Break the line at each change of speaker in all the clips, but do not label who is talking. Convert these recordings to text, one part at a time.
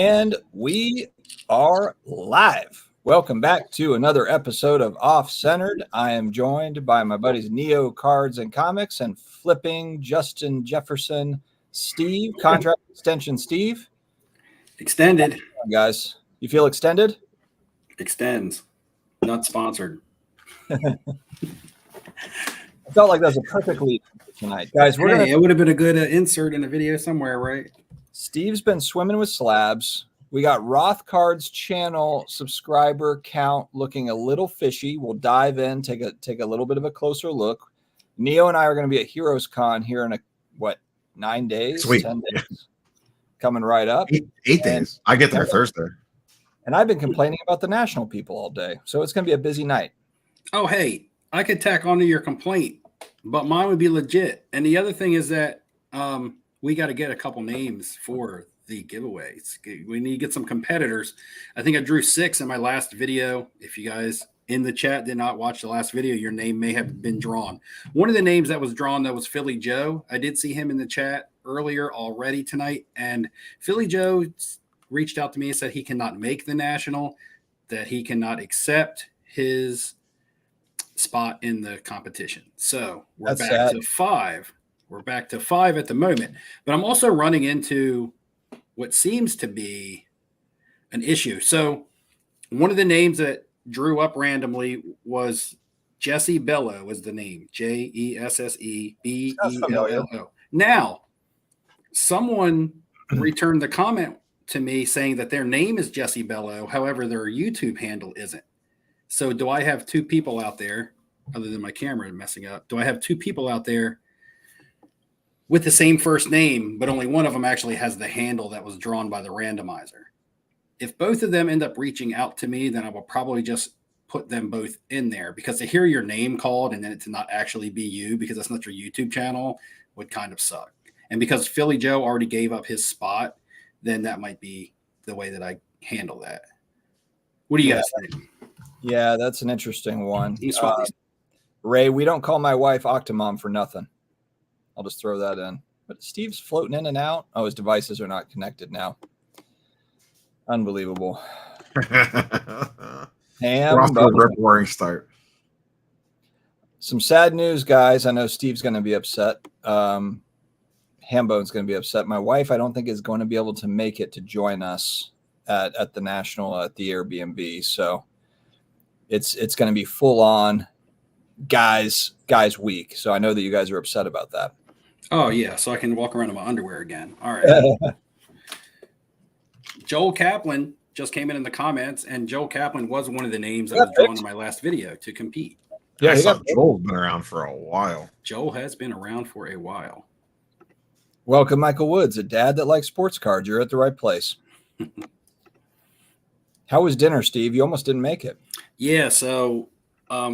And we are live. Welcome back to another episode of Off Centered. I am joined by my buddies Neo Cards and Comics and Flipping Justin Jefferson, Steve, Contract Extension Steve.
Extended.
Guys, you feel extended?
Extends. Not sponsored.
I felt like that was a perfect lead tonight. Guys,
it would have been a good insert in a video somewhere, right?
Steve's been swimming with slabs. We got Roth Cards channel subscriber count looking a little fishy. We'll dive in, take a little bit of a closer look. Neo and I are going to be at Heroes Con here in 9 days?
Sweet.
10 days. Coming right up.
Eight days. I get there Thursday.
And I've been complaining about the national people all day. So it's going to be a busy night.
Oh, hey, I could tack onto your complaint, but mine would be legit. And the other thing is that we got to get a couple names for the giveaways. We need to get some competitors. I think I drew 6 in my last video. If you guys in the chat did not watch the last video, your name may have been drawn. One of the names that was drawn, that was Philly Joe. I did see him in the chat earlier already tonight. And Philly Joe reached out to me and said he cannot make the national, that he cannot accept his spot in the competition. So we're back to 5. We're back to 5 at the moment. But I'm also running into what seems to be an issue. So one of the names that drew up randomly was Jesse Bello was the name. Jessebello. Now, someone returned the comment to me saying that their name is Jesse Bello. However, their YouTube handle isn't. So do I have 2 people out there, other than my camera messing up? Do I have 2 people out there with the same first name, but only one of them actually has the handle that was drawn by the randomizer? If both of them end up reaching out to me, then I will probably just put them both in there, because to hear your name called and then it to not actually be you because that's not your YouTube channel would kind of suck. And because Philly Joe already gave up his spot, then that might be the way that I handle that. What do you guys think?
Yeah, that's an interesting one. Ray, we don't call my wife Octomom for nothing. I'll just throw that in. But Steve's floating in and out. Oh, his devices are not connected now. Unbelievable.
We're off to a rip roaring start.
Some sad news, guys. I know Steve's going to be upset. Hambone's going to be upset. My wife, I don't think, is going to be able to make it to join us at the National at the Airbnb. So it's going to be full on guys week. So I know that you guys are upset about that.
Oh, yeah. So I can walk around in my underwear again. All right. Joel Kaplan just came in the comments, and Joel Kaplan was one of the names that was drawn in my last video to compete.
Yeah, Joel's been around for a while.
Joel has been around for a while.
Welcome, Michael Woods, a dad that likes sports cards. You're at the right place. How was dinner, Steve? You almost didn't make it.
Yeah, so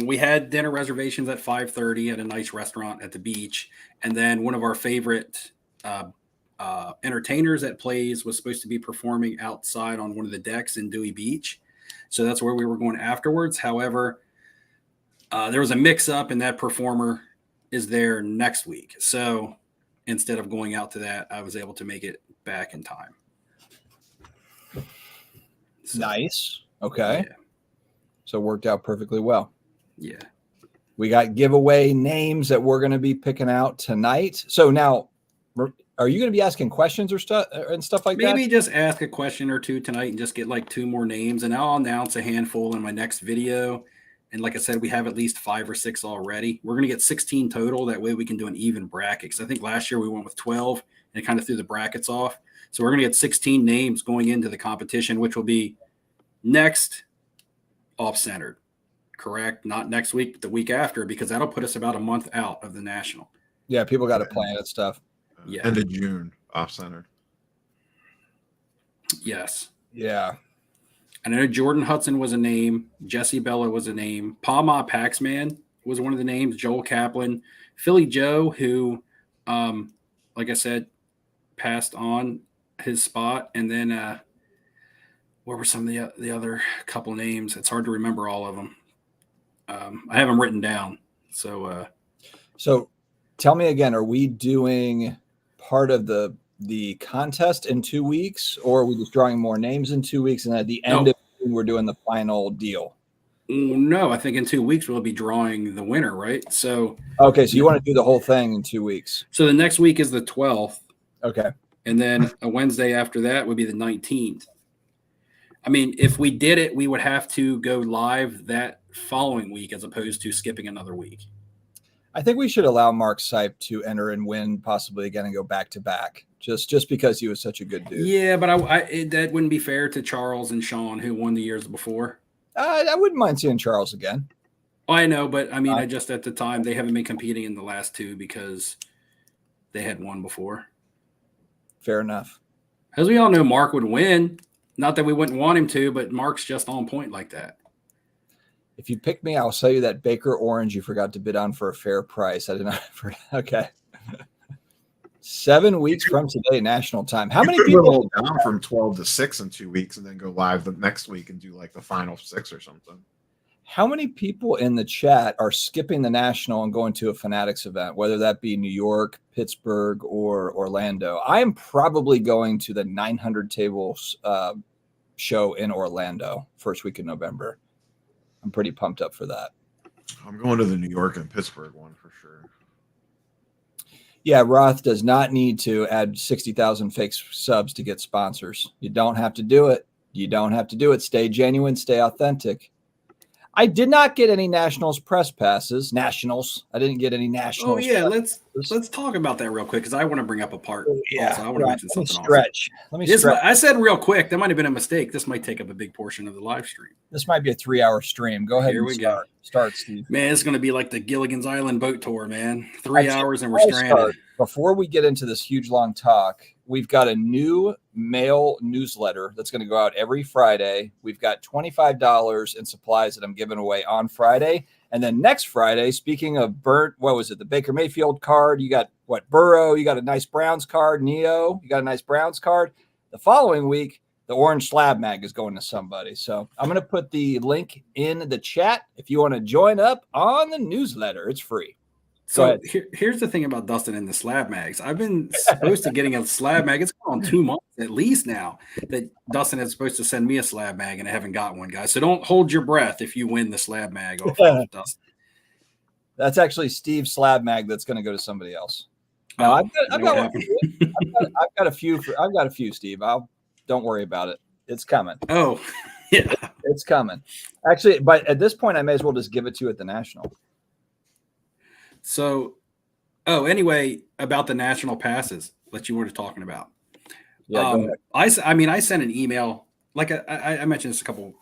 we had dinner reservations at 5:30 at a nice restaurant at the beach. And then one of our favorite entertainers that plays was supposed to be performing outside on one of the decks in Dewey Beach. So that's where we were going afterwards. However, there was a mix-up, and that performer is there next week. So instead of going out to that, I was able to make it back in time. So,
nice. Okay.
Yeah.
So it worked out perfectly well.
Yeah.
We got giveaway names that we're going to be picking out tonight. So now, are you going to be asking questions or stuff like that?
Maybe just ask a question or 2 tonight and just get like 2 more names, and I'll announce a handful in my next video. And like I said, we have at least 5 or 6 already. We're going to get 16 total. That way we can do an even bracket. Because I think last year we went with 12 and it kind of threw the brackets off. So we're going to get 16 names going into the competition, which will be next off-centered. Correct? Not next week, but the week after, because that'll put us about a month out of the national.
Yeah, people got to plan that stuff.
Yeah.
End of June, off-centered.
Yes.
Yeah.
And I know Jordan Hudson was a name. Jesse Bello was a name. Palma Paxman was one of the names. Joel Kaplan. Philly Joe, who, like I said, passed on his spot. And then what were some of the other couple names? It's hard to remember all of them. I have them written down. So
tell me again, are we doing part of the the contest in 2 weeks, or are we just drawing more names in 2 weeks, and at the end of June, we're doing the final deal?
No, I think in 2 weeks we'll be drawing the winner, right? So
okay, so you want to do the whole thing in 2 weeks?
So the next week is the 12th.
Okay,
and then a Wednesday after that would be the 19th. I mean, if we did it, we would have to go live that following week as opposed to skipping another week.
I think we should allow Mark Sipe to enter and win possibly again and go back to back, just because he was such a good dude.
Yeah, but that wouldn't be fair to Charles and Sean, who won the years before.
I wouldn't mind seeing Charles again.
I know, but I mean, I just at the time they haven't been competing in the last two because they had won before.
Fair enough.
As we all know, Mark would win. Not that we wouldn't want him to, but Mark's just on point like that.
If you pick me, I'll sell you that Baker orange you forgot to bid on for a fair price. I did not. Okay. 7 weeks from today, national time. How many people
hold down from 12 to 6 in 2 weeks and then go live the next week and do like the final 6 or something?
How many people in the chat are skipping the national and going to a Fanatics event, whether that be New York, Pittsburgh, or Orlando? I am probably going to the 900 tables show in Orlando first week in November. I'm pretty pumped up for that.
I'm going to the New York and Pittsburgh one for sure.
Yeah, Roth does not need to add 60,000 fake subs to get sponsors. You don't have to do it. You don't have to do it. Stay genuine, stay authentic. I did not get any Nationals press passes. Nationals. I didn't get any Nationals.
Oh yeah, let's talk about that real quick because I want to bring up a part.
Yeah,
also. I want to mention something.
Stretch. Let me stretch.
I said real quick. That might have been a mistake. This might take up a big portion of the live stream.
This might be a 3-hour stream. Go ahead.
Here we go.
Start, Steve.
Man, it's going to be like the Gilligan's Island boat tour, man. 3 hours and we're stranded.
Before we get into this huge long talk, we've got a new mail newsletter that's going to go out every Friday. We've got $25 in supplies that I'm giving away on Friday. And then next Friday, speaking of the Baker Mayfield card, you got Burrow, you got a nice Browns card, Neo, you got a nice Browns card. The following week, the orange slab mag is going to somebody. So I'm going to put the link in the chat if you want to join up on the newsletter. It's free.
So here's the thing about Dustin and the slab mags. I've been supposed to getting a slab mag. It's gone on 2 months at least now that Dustin is supposed to send me a slab mag, and I haven't got one, guys. So don't hold your breath if you win the slab mag off of Dustin.
That's actually Steve's slab mag that's going to go to somebody else. No, I've got a few, Steve. Don't worry about it. It's coming.
Oh, yeah.
It's coming. Actually, but at this point, I may as well just give it to you at the National.
So, anyway, about the national passes that you were talking about.
Yeah,
I sent an email, like I mentioned this a couple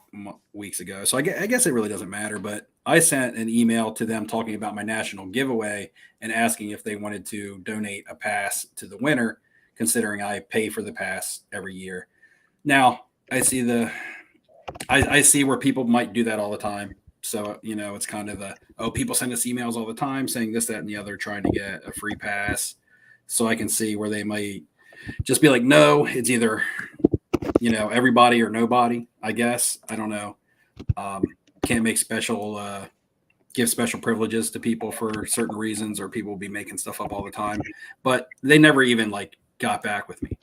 weeks ago, so I guess it really doesn't matter, but I sent an email to them talking about my national giveaway and asking if they wanted to donate a pass to the winner, considering I pay for the pass every year. Now, I see I see where people might do that all the time. So, it's kind of people send us emails all the time saying this, that, and the other, trying to get a free pass. So I can see where they might just be like, no, it's either, everybody or nobody, I guess. I don't know. Can't make give special privileges to people for certain reasons, or people will be making stuff up all the time. But they never even got back with me.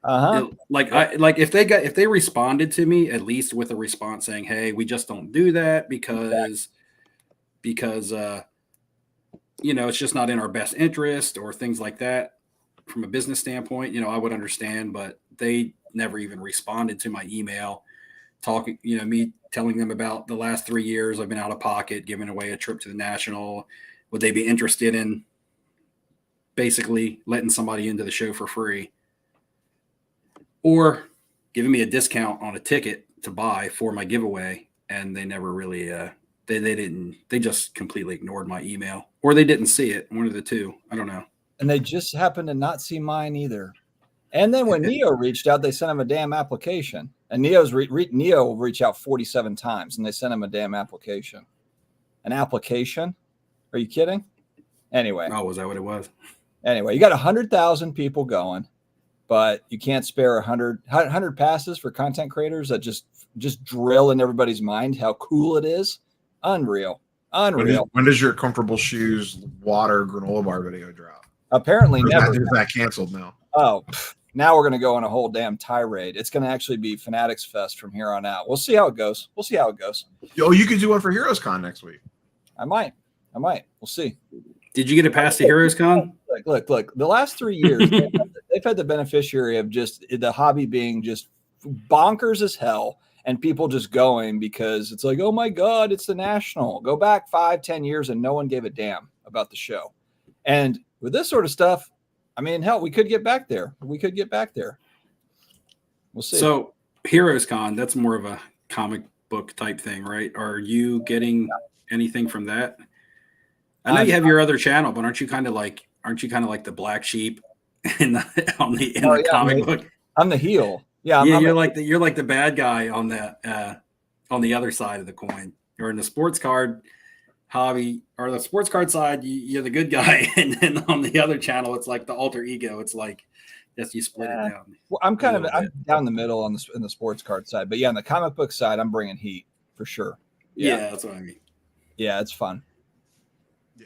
If they responded to me at least with a response saying, hey, we just don't do that because it's just not in our best interest or things like that from a business standpoint, I would understand, but they never even responded to my email talking, me telling them about the last 3 years I've been out of pocket, giving away a trip to the National. Would they be interested in basically letting somebody into the show for free? Or giving me a discount on a ticket to buy for my giveaway, and they never really they just completely ignored my email, or they didn't see it. One of the two, I don't know. And
they just happened to not see mine either. And then when Neo reached out, they sent him a damn application. And Neo will reach out 47 times, and they sent him a damn application. An application? Are you kidding? Anyway.
Oh, was that what it was?
Anyway, you got 100,000 people going. But you can't spare 100 passes for content creators that just drill in everybody's mind how cool it is. Unreal.
When does your comfortable shoes water granola bar video drop?
Apparently never.
Is that canceled now?
Oh, now we're going to go on a whole damn tirade. It's going to actually be Fanatics Fest from here on out. We'll see how it goes.
Oh, you could do one for Heroes Con next week.
I might. We'll see.
Did you get it past the Heroes Con?
Look. The last 3 years, they've had the beneficiary of just the hobby being just bonkers as hell, and people just going because it's like, oh my God, it's the National. Go back 5-10 years, and no one gave a damn about the show. And with this sort of stuff, I mean, hell, we could get back there. We'll see.
So Heroes Con, that's more of a comic book type thing, right? Are you getting anything from that? I know you have your other channel, but aren't you kind of like the black sheep in the comic book?
I'm the heel. Yeah,
you're like the bad guy on the other side of the coin, or in the sports card hobby or the sports card side, you're the good guy, and then on the other channel, it's like the alter ego. It's like yes, you split it down.
Well, I'm down the middle in the sports card side, but yeah, on the comic book side, I'm bringing heat for sure.
Yeah, that's what I mean.
Yeah, it's fun.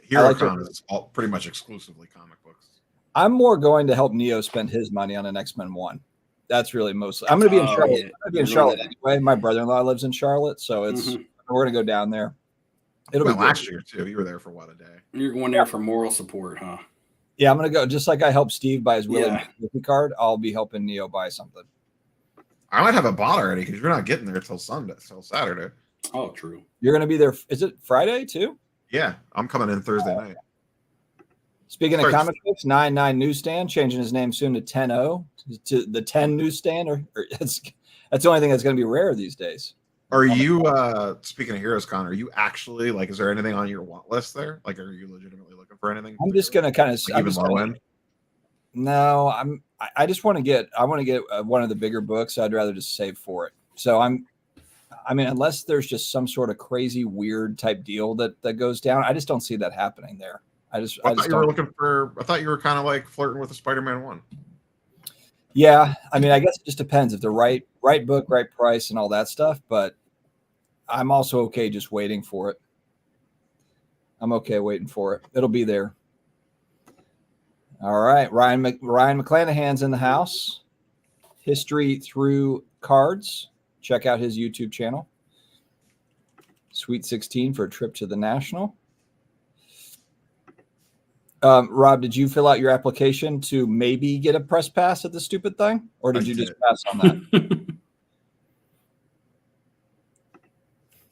HeroCon is pretty much exclusively comic books.
I'm more going to help Neo spend his money on an X-Men 1. That's really mostly. I'm going to be in Charlotte.
Yeah.
I'm going to be in Charlotte anyway. My brother-in-law lives in Charlotte, so we're going to go down there.
It'll be last year too. You were there for what, a day?
You're going there for moral support, huh?
Yeah, I'm going to go. Just like I helped Steve buy his Willie card, I'll be helping Neo buy something.
I might have it bought already because you're not getting there till Saturday.
Oh, true.
You're going to be there. Is it Friday too?
Yeah, I'm coming in Thursday night.
Speaking of comic books, 99 Newsstand changing his name soon to 10-0 to the 10 Newsstand, or that's the only thing that's going to be rare these days.
Are you speaking of Heroes Con? Are you actually like? Is there anything on your want list there? Like, are you legitimately looking for anything?
I'm just going to kind of
even low end.
No, I just want to get. I want to get one of the bigger books. I'd rather just save for it. So I mean, unless there's just some sort of crazy, weird type deal that goes down, I just don't see that happening there. I thought
you were kind of like flirting with the Spider-Man 1.
Yeah, I mean, I guess it just depends if the right book, right price, and all that stuff. But I'm also okay just waiting for it. I'm okay waiting for it. It'll be there. All right, Ryan McClanahan's in the house. History Through Cards. Check out his YouTube channel. Sweet 16 for a trip to the National. Rob, did you fill out your application to maybe get a press pass at the stupid thing? Or did you just pass on that?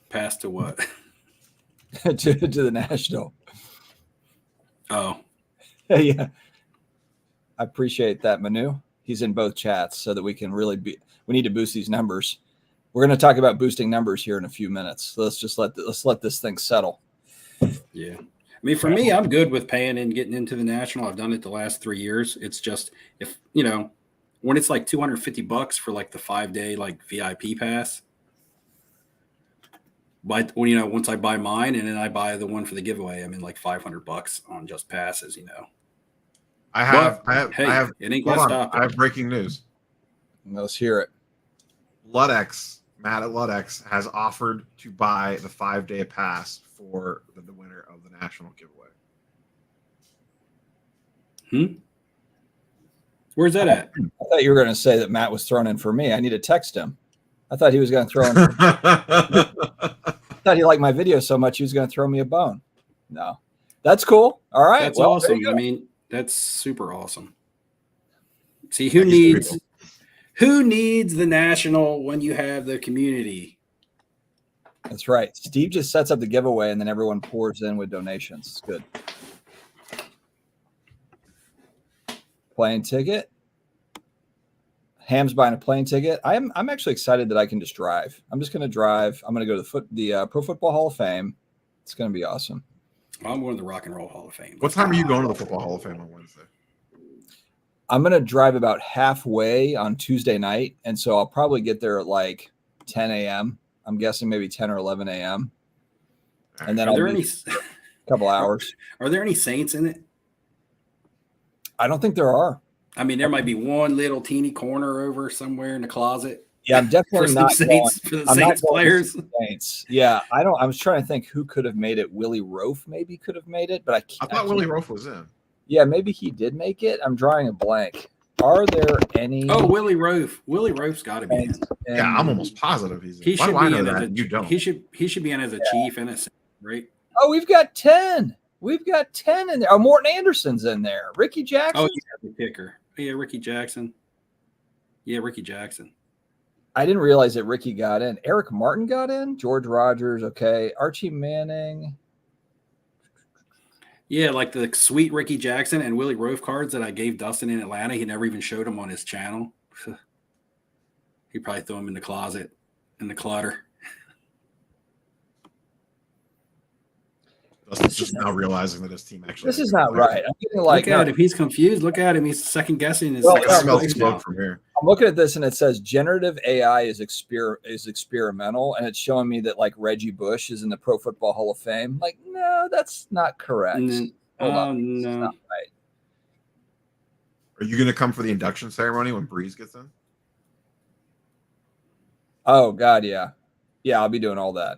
Pass to what?
to the National.
Oh.
Yeah. I appreciate that, Manu. He's in both chats so that we can really we need to boost these numbers. We're going to talk about boosting numbers here in a few minutes. So let's let this thing settle.
Yeah. I mean, for me, I'm good with paying and getting into the National. I've done it the last 3 years. It's just when it's like $250 for like the 5-day like VIP pass. But once I buy mine and then I buy the one for the giveaway, I'm in like $500 on just passes.
I have
it ain't gonna stop.
I have breaking news.
Let's hear it.
Matt at Ludex has offered to buy the 5-day pass for the winner of the National giveaway.
Where's that at?
I thought you were going to say that Matt was thrown in for me. I need to text him. I thought he was going to throw in. I thought he liked my video so much he was going to throw me a bone. No, that's cool. All right,
that's awesome. I mean, that's super awesome. See, who needs the National when you have the community?
That's right. Steve just sets up the giveaway and then everyone pours in with donations. It's good. Plane ticket. Ham's buying a plane ticket. I'm actually excited that I can just drive. I'm just going to drive. I'm going to go to the Pro Football Hall of Fame. It's going to be awesome.
I'm going to the Rock and Roll Hall of Fame.
What time are you going to the Football Hall of Fame on Wednesday?
I'm going to drive about halfway on Tuesday night. And so I'll probably get there at like 10 a.m. I'm guessing maybe 10 or 11 a.m. And then a couple hours.
Are there any Saints in it?
I don't think there are.
I mean, there might be one little teeny corner over somewhere in the closet.
Yeah, I'm definitely not
Saints for the Saints players.
Saints. Yeah, I was trying to think who could have made it. Willie Roaf maybe could have made it, but I
thought Willie Roaf was in.
Yeah, maybe he did make it. I'm drawing a blank. Are there any?
Oh, Willie Rofe. Willie Rofe's got to be in.
Yeah, I'm almost positive he's in.
He
Why
should
do I
be
know
in
that?
as a,
And you don't.
He should be in as a chief and a saint, right?
Oh, we've got 10. We've got 10 in there. Oh, Morton Anderson's in there. Ricky Jackson.
Oh, yeah, the kicker. Yeah, Ricky Jackson. Yeah, Ricky Jackson.
I didn't realize that Ricky got in. Eric Martin got in. George Rogers. Okay. Archie Manning.
Yeah, like the sweet Ricky Jackson and Willie Rofe cards that I gave Dustin in Atlanta. He never even showed them on his channel. He probably threw them in the closet, in the clutter.
Dustin's just now realizing that his team actually.
This is not right. I'm getting like,
look at him. He's confused. Look at him. He's second guessing his.
Well,
I can smell smoke from here.
I'm looking at this and it says generative AI is experimental, and it's showing me that like Reggie Bush is in the Pro Football Hall of Fame. Like, no, that's not correct. Hold on.
No.
Not right.
Are you going to come for the induction ceremony when Breeze gets in?
Oh God, yeah, I'll be doing all that.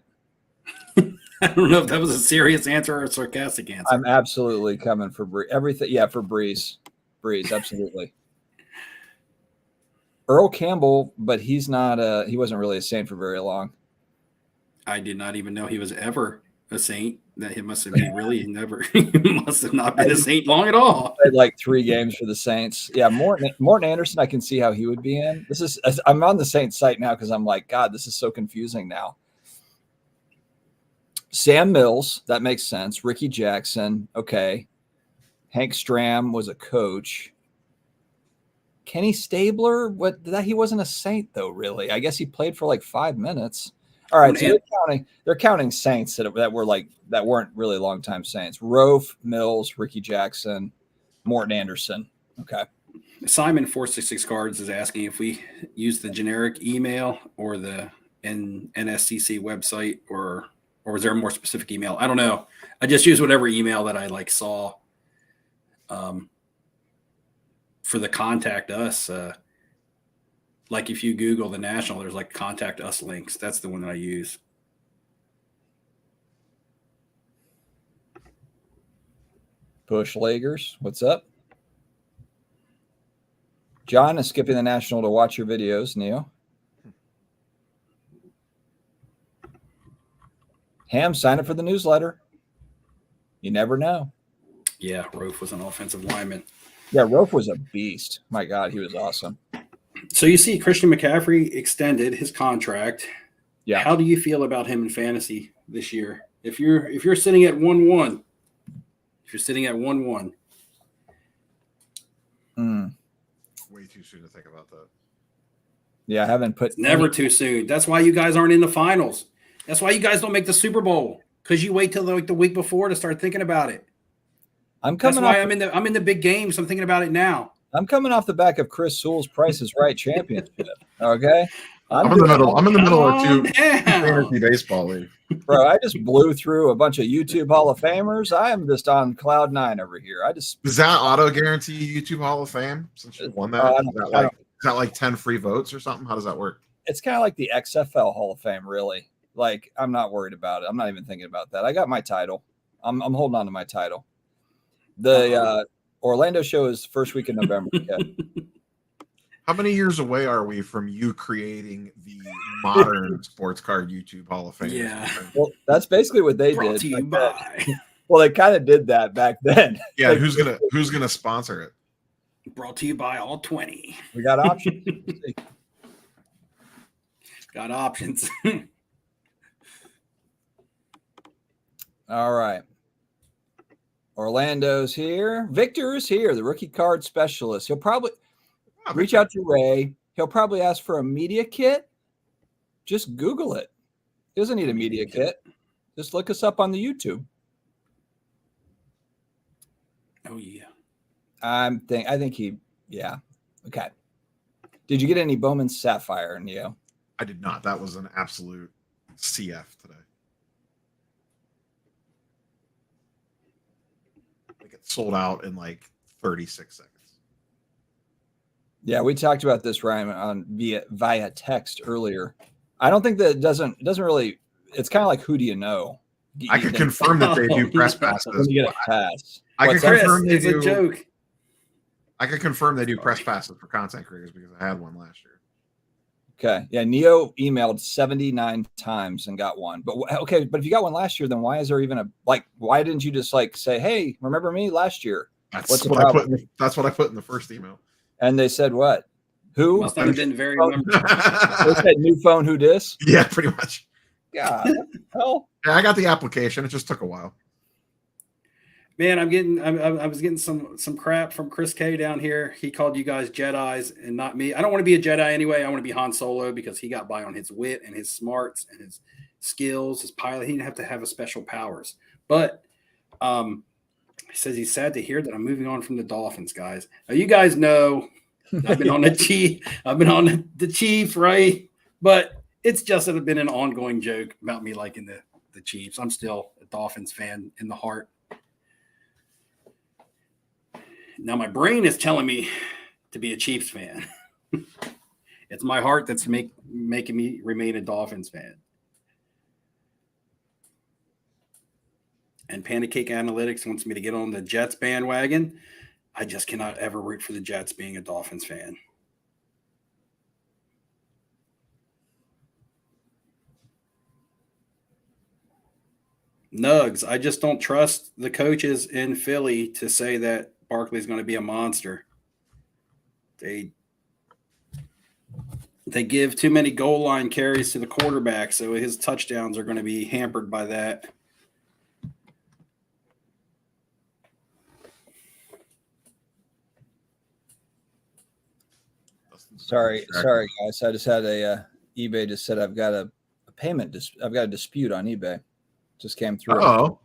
I don't know if that was a serious answer or a sarcastic answer.
I'm absolutely coming for Breeze. Everything, yeah, for Breeze, absolutely. Earl Campbell, but he's not. He wasn't really a Saint for very long.
I did not even know he was ever a Saint. That he must have been really never. He must have not been a Saint long at all.
Played like 3 games for the Saints. Yeah, Morton Anderson. I can see how he would be in. I'm on the Saints site now because I'm like, God, this is so confusing now. Sam Mills, that makes sense. Ricky Jackson, okay. Hank Stram was a coach. Kenny Stabler, he wasn't a Saint though, really. I guess he played for like 5 minutes. All right, so they're counting Saints that weren't really long time Saints. Rofe, Mills, Ricky Jackson, Morton Anderson. Okay.
Simon 466 Cards is asking if we use the generic email or the NSCC website or is there a more specific email? I don't know. I just use whatever email that I like saw for the contact us. Like if you Google the National, there's like contact us links. That's the one that I use.
Bush Lagers, what's up? John is skipping the National to watch your videos, Neo. Ham, sign up for the newsletter. You never know.
Yeah, Rofe was an offensive lineman.
Yeah, Rofe was a beast. My God, he was awesome.
So you see Christian McCaffrey extended his contract.
Yeah.
How do you feel about him in fantasy this year? If you're sitting at 1-1,
Way too soon to think about that.
Yeah, I haven't put
it's never too soon. That's why you guys aren't in the finals. That's why you guys don't make the Super Bowl, because you wait till like the week before to start thinking about it. That's why I'm in the big games. I'm thinking about it now.
I'm coming off the back of Chris Sewell's Price is Right championship. Okay.
I'm in the middle of two fantasy baseball league.
Bro, I just blew through a bunch of YouTube Hall of Famers. I am just on cloud 9 over here.
Does that auto guarantee YouTube Hall of Fame since you won that? Is that like 10 free votes or something? How does that work?
It's kind of like the XFL Hall of Fame, really. Like, I'm not worried about it. I'm not even thinking about that. I got my title. I'm holding on to my title. The Orlando show is first week in November.
How many years away are we from you creating the modern sports card YouTube Hall of Fame?
Yeah.
Well, that's basically what they
Brought
did.
to you by.
Well, they kind of did that back then.
Yeah,
like,
who's gonna sponsor it?
Brought to you by all 20.
We got options.
Got options.
All right. Orlando's here. Victor's here, the rookie card specialist. He'll probably reach out to Ray. He'll probably ask for a media kit. Just Google it. He doesn't need a media kit. Just look us up on the YouTube.
Oh, yeah.
I think he, yeah. Okay. Did you get any Bowman Sapphire, Neo?
I did not. That was an absolute CF today. Like it sold out in like 36 seconds.
Yeah, we talked about this, Ryan, on via text earlier. I don't think that it doesn't really. It's kind of like, who do you know?
I can confirm that they do press passes.
You get a pass.
I can confirm they
it's
do.
a joke.
I can confirm they do press passes for content creators because I had one last year.
Okay. Yeah. Neo emailed 79 times and got one. But okay. But if you got one last year, then why is there even why didn't you just say, hey, remember me last year?
That's what I put in the first email.
And they said what? Who?
Must not have been very memorable.
They said new phone, who dis?
Yeah, pretty much.
God, hell.
Yeah, I got the application. It just took a while.
Man, I was getting some crap from Chris K down here. He called you guys Jedis and not me. I don't want to be a Jedi anyway. I want to be Han Solo because he got by on his wit and his smarts and his skills, his pilot. He didn't have a special powers. But he says he's sad to hear that I'm moving on from the Dolphins, guys. Now you guys know I've been on the Chief. I've been on the Chiefs, right? But it's just been an ongoing joke about me liking the Chiefs. I'm still a Dolphins fan in the heart. Now my brain is telling me to be a Chiefs fan. It's my heart that's making me remain a Dolphins fan. And Pancake Analytics wants me to get on the Jets bandwagon. I just cannot ever root for the Jets being a Dolphins fan. Nugs, I just don't trust the coaches in Philly to say that Barkley's going to be a monster. They give too many goal line carries to the quarterback, so his touchdowns are going to be hampered by that.
Sorry, guys. I just had eBay just said I've got a payment. I've got a dispute on eBay. Just came through.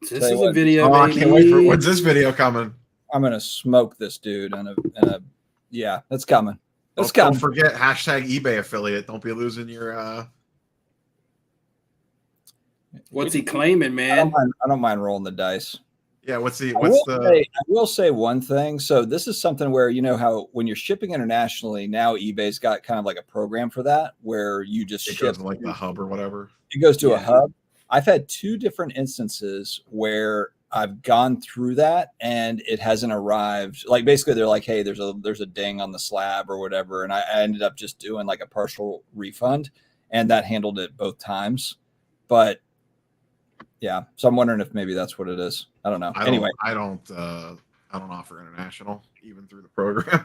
This is a video.
Oh, I can't wait for when's this video coming?
I'm gonna smoke this dude yeah, that's coming.
Don't forget #eBay affiliate. Don't be losing your
What's he claiming, man?
I don't mind rolling the dice.
Yeah, I
will say one thing. So this is something where you know how when you're shipping internationally, now eBay's got kind of like a program for that where you just ship
like the hub or whatever.
It goes to a hub. I've had 2 different instances where I've gone through that and it hasn't arrived. Like basically they're like, hey, there's a ding on the slab or whatever. And I ended up just doing like a partial refund and that handled it both times. But yeah, so I'm wondering if maybe that's what it is. I don't know. Anyway,
I don't offer international even through the program.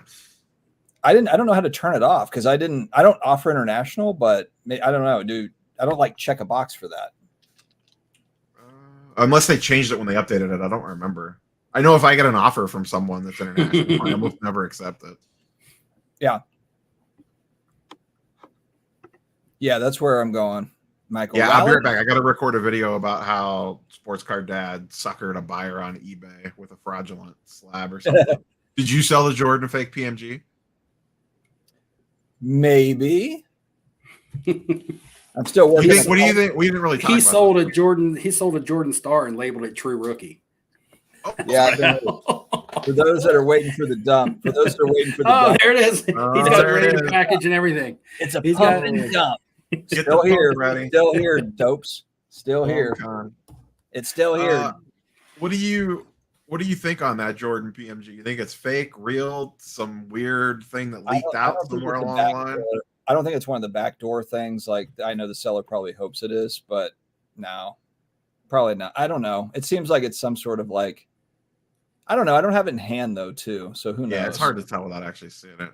I don't know how to turn it off because I don't offer international, but I don't know, dude. I don't like check a box for that.
Unless they changed it when they updated it. I don't remember. I know if I get an offer from someone that's international, I almost never accept it.
Yeah. Yeah, that's where I'm going, Michael.
Yeah, I'll be right back. I got to record a video about how Sports Card Dad suckered a buyer on eBay with a fraudulent slab or something. Did you sell the Jordan fake PMG?
Maybe. I'm still working.
What do you think? We didn't really talk
He sold a Jordan Star and labeled it True Rookie.
Yeah. For those that are waiting for the dump. For those that are waiting for the dump.
There it is. He's got a rated package and everything.
It's a pump and dump. Still here. Still here, dopes. Still here. It's still here.
What do you think on that Jordan PMG? You think it's fake, real, some weird thing that leaked out somewhere along the line?
I don't think it's one of the backdoor things. Like I know the seller probably hopes it is, but no, probably not. I don't know. It seems like it's some sort of like, I don't know. I don't have it in hand though, too. So who knows?
Yeah, it's hard to tell without actually seeing it.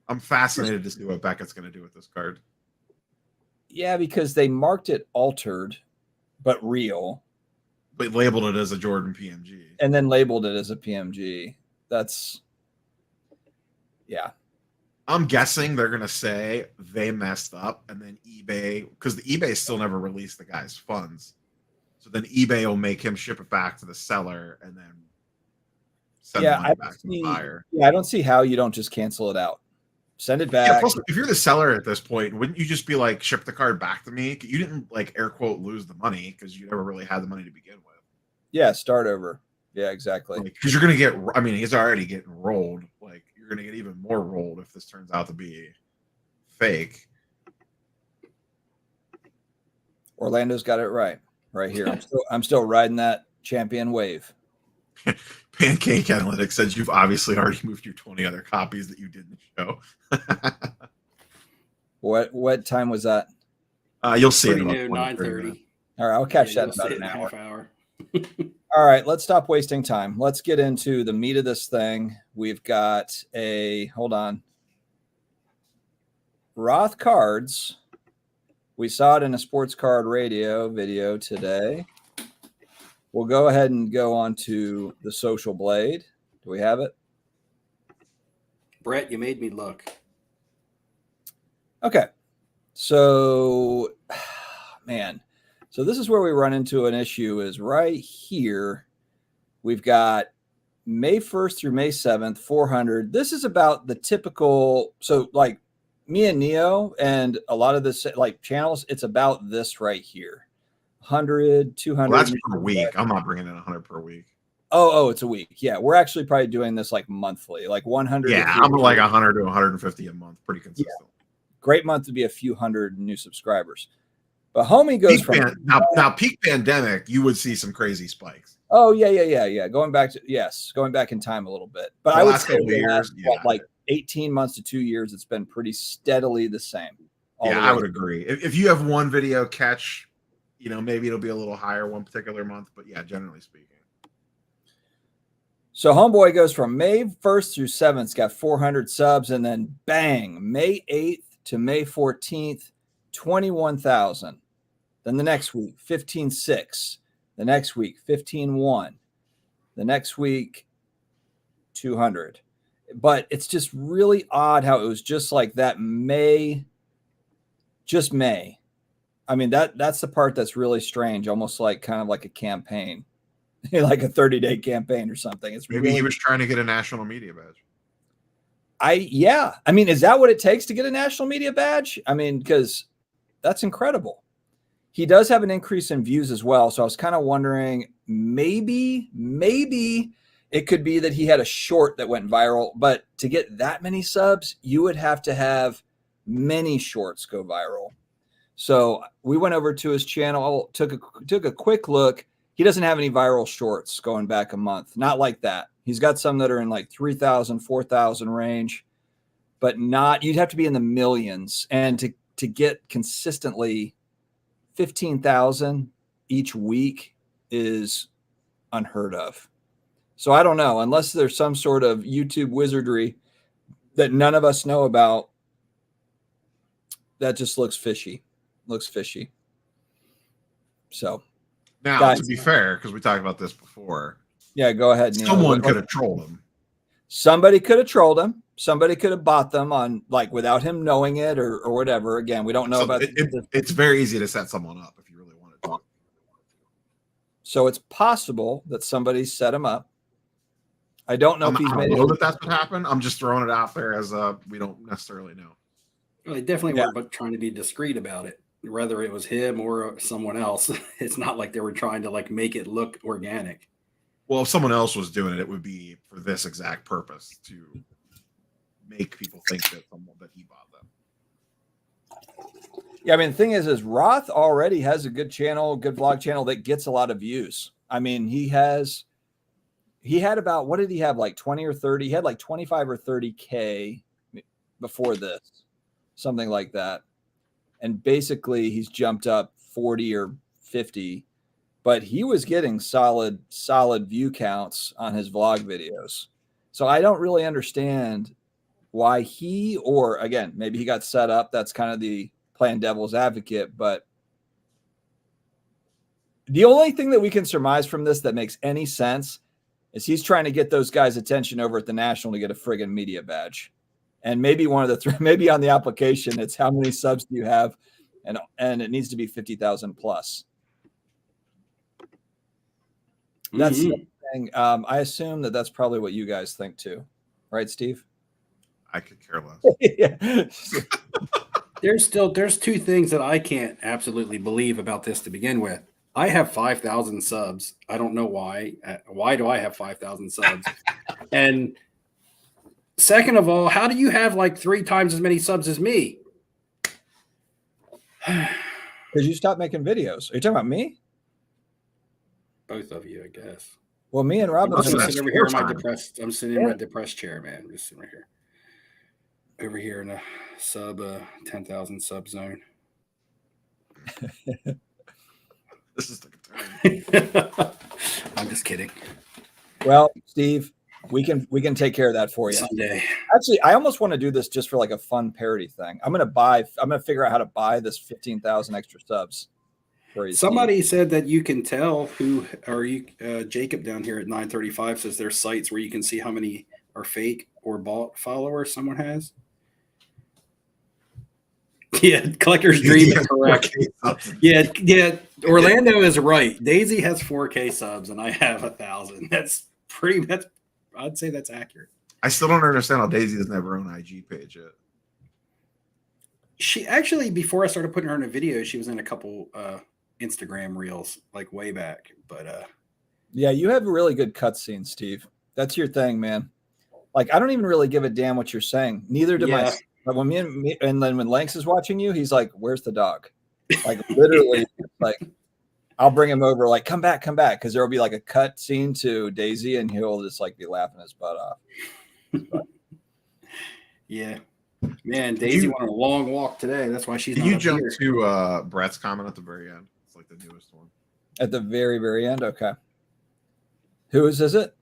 I'm fascinated to see what Beckett's going to do with this card.
Yeah, because they marked it altered, but real.
But labeled it as a Jordan PMG.
And then labeled it as a PMG. Yeah.
I'm guessing they're going to say they messed up and then eBay, because the eBay still never released the guy's funds. So then eBay will make him ship it back to the seller and then send the money back to the buyer.
Yeah, I don't see how you don't just cancel it out. Send it back.
Yeah, plus, if you're the seller at this point, wouldn't you just be like, ship the card back to me? You didn't like air quote lose the money because you never really had the money to begin with.
Yeah, start over. Yeah, exactly.
Because you're going to get, I mean, he's already getting rolled. Like, you're going to get even more rolled if this turns out to be fake.
Orlando's got it right here. I'm still riding that champion wave.
Pancake Analytics says you've obviously already moved your 20 other copies that you didn't show.
What time was that?
You'll see it
Pretty
in
new,
about 20, 30
9:30.
minutes.
All right, I'll catch that in
you'll
about
see it
an
in a
hour.
half hour.
All right, let's stop wasting time. Let's get into the meat of this thing. We've got hold on. Roth cards. We saw it in a sports card radio video today. We'll go ahead and go on to the Social Blade. Do we have it?
Brett, you made me look.
Okay. So, man. So this is where we run into an issue is right here. We've got May 1st through May 7th, 400. This is about the typical. So like me and Neo and a lot of this like channels, it's about this right here. 100, 200.
Well, that's per week. I'm not bringing in 100 per week.
Oh, it's a week. Yeah. We're actually probably doing this like monthly, like 100.
Yeah, I'm like 100 to 150 a month. Pretty consistent.
Yeah. Great month to be a few hundred new subscribers. But homie goes
now peak pandemic, you would see some crazy spikes.
Oh yeah. Going back in time a little bit. But I would say like 18 months to 2 years, it's been pretty steadily the same.
Yeah, I would agree. If you have one video catch, maybe it'll be a little higher one particular month, but yeah, generally speaking.
So homeboy goes from May 1st through 7th, got 400 subs, and then bang, May 8th to May 14th, 21,000. Then the next week, 15,600. The next week, 15,100. The next week, 200. But it's just really odd how it was just like that May. I mean, that's the part that's really strange, almost like kind of like a campaign, like a 30-day campaign or something. It's
maybe he was trying to get a national media badge.
I mean, is that what it takes to get a national media badge? I mean, because that's incredible. He does have an increase in views as well. So I was kind of wondering, maybe it could be that he had a short that went viral, but to get that many subs, you would have to have many shorts go viral. So we went over to his channel, took a quick look. He doesn't have any viral shorts going back a month. Not like that. He's got some that are in like 3,000, 4,000 range, but you'd have to be in the millions. And to get consistently 15,000 each week is unheard of. So I don't know, unless there's some sort of YouTube wizardry that none of us know about, that just looks fishy. So
now, guys, to be fair, because we talked about this before.
Yeah, go ahead. Neil.
Someone could have trolled him.
Somebody could have trolled him. Somebody could have bought them on without him knowing it or whatever. Again, we don't know about it.
It's very easy to set someone up if you really wanted to.
So it's possible that somebody set him up. I don't know if he's made
it. That's what happened. I'm just throwing it out there as we don't necessarily know.
Well, they definitely weren't, but trying to be discreet about it. Whether it was him or someone else, it's not like they were trying to make it look organic.
Well, if someone else was doing it, it would be for this exact purpose, to make people think that he bought them.
Yeah, I mean, the thing is Roth already has a good vlog channel that gets a lot of views. I mean, he had about, what did he have? Like 20 or 30? He had like 25 or 30K before this, something like that. And basically he's jumped up 40 or 50, but he was getting solid view counts on his vlog videos. So I don't really understand why again, maybe he got set up. That's kind of the playing devil's advocate. But the only thing that we can surmise from this that makes any sense is he's trying to get those guys' attention over at the National to get a friggin' media badge. And maybe one of the three, maybe on the application, it's how many subs do you have? And it needs to be 50,000 plus. That's the thing. I assume that's probably what you guys think too. Right, Steve?
I could care less.
Yeah.
There's two things that I can't absolutely believe about this to begin with. I have 5,000 subs. I don't know why. Why do I have 5,000 subs? And second of all, how do you have like 3 times as many subs as me?
Because you stopped making videos. Are you talking about me?
Both of you, I guess.
Well, me and Rob
I'm
have
just
been
gonna sit over here in my
time.
depressed. I'm sitting in my depressed chair, man. Just sitting right here. Over here in a sub 10,000 sub zone.
This is the
I'm just kidding.
Well, Steve, we can take care of that for you.
Someday.
Actually, I almost want to do this just for like a fun parody thing. I'm gonna figure out how to buy this 15,000 extra subs for you.
Somebody
Steve.
said that you can tell who are you. Jacob down here at 935 says there's sites where you can see how many are fake or bought followers someone has. Yeah, collector's dream is correct. Yeah. Orlando is right. Daisy has 4K subs, and I have 1,000. That's I'd say that's accurate.
I still don't understand how Daisy doesn't have her own IG page yet.
She actually, before I started putting her in a video, she was in a couple Instagram reels like way back. But
yeah, you have a really good cutscene, Steve. That's your thing, man. Like I don't even really give a damn what you're saying. Neither do my. But when and then when Lanks is watching you, he's like, "Where's the dog?" Like literally, like I'll bring him over, like come back, because there will be like a cut scene to Daisy, and he'll just like be laughing his butt off. But.
Yeah, man, Daisy went on a long walk today. That's why she's.
Did you jump to Brett's comment at the very end? It's like the newest one.
At the very, very end. Okay. Whose is it?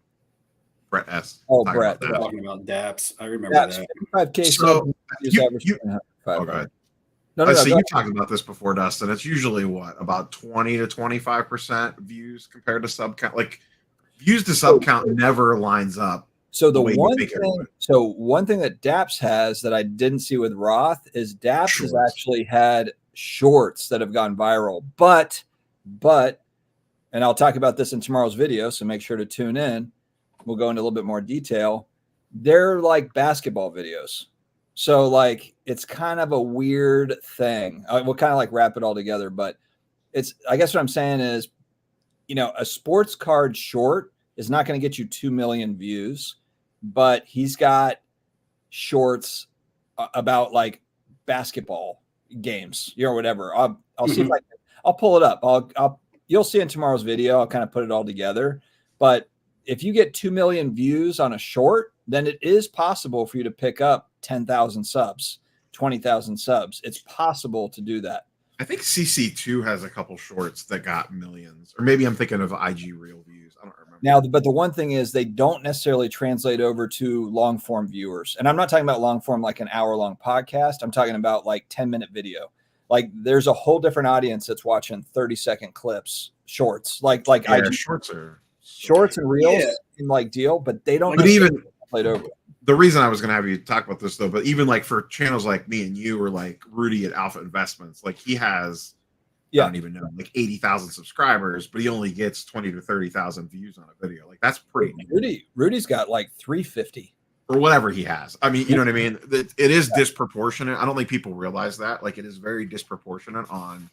Brett S.
Oh, Brett.
We're talking about DAPS. I remember that.
55K.
So
No,
you talked about this before, Dustin. It's usually what, about 20 to 25% views compared to sub count. Like views to sub count never lines up.
So one thing that DAPS has that I didn't see with Roth is DAPS has actually had shorts that have gone viral. But, and I'll talk about this in tomorrow's video, so make sure to tune in. We'll go into a little bit more detail. They're like basketball videos. So like, it's kind of a weird thing. We'll kind of like wrap it all together, but I guess what I'm saying is, a sports card short is not going to get you 2 million views, but he's got shorts about like basketball games, whatever. I'll see if I'll pull it up. You'll see in tomorrow's video. I'll kind of put it all together, but if you get 2 million views on a short, then it is possible for you to pick up 10,000 subs, 20,000 subs. It's possible to do that.
I think CC2 has a couple shorts that got millions, or maybe I'm thinking of IG Reel views. I don't remember.
Now, but the one thing is they don't necessarily translate over to long form viewers. And I'm not talking about long form like an hour-long podcast. I'm talking about like 10-minute video. Like there's a whole different audience that's watching 30-second clips, shorts. Like IG shorts and reels in like deal, but they don't.
But even
played over.
The reason I was going to have you talk about this though, but even like for channels like me and you, or like Rudy at Alpha Investments, like he has, I don't even know, like 80,000 subscribers, but he only gets 20 to 30,000 views on a video. Like that's pretty.
Rudy's got like 350
or whatever he has. I mean, you know what I mean? It is disproportionate. I don't think people realize that. Like it is very disproportionate on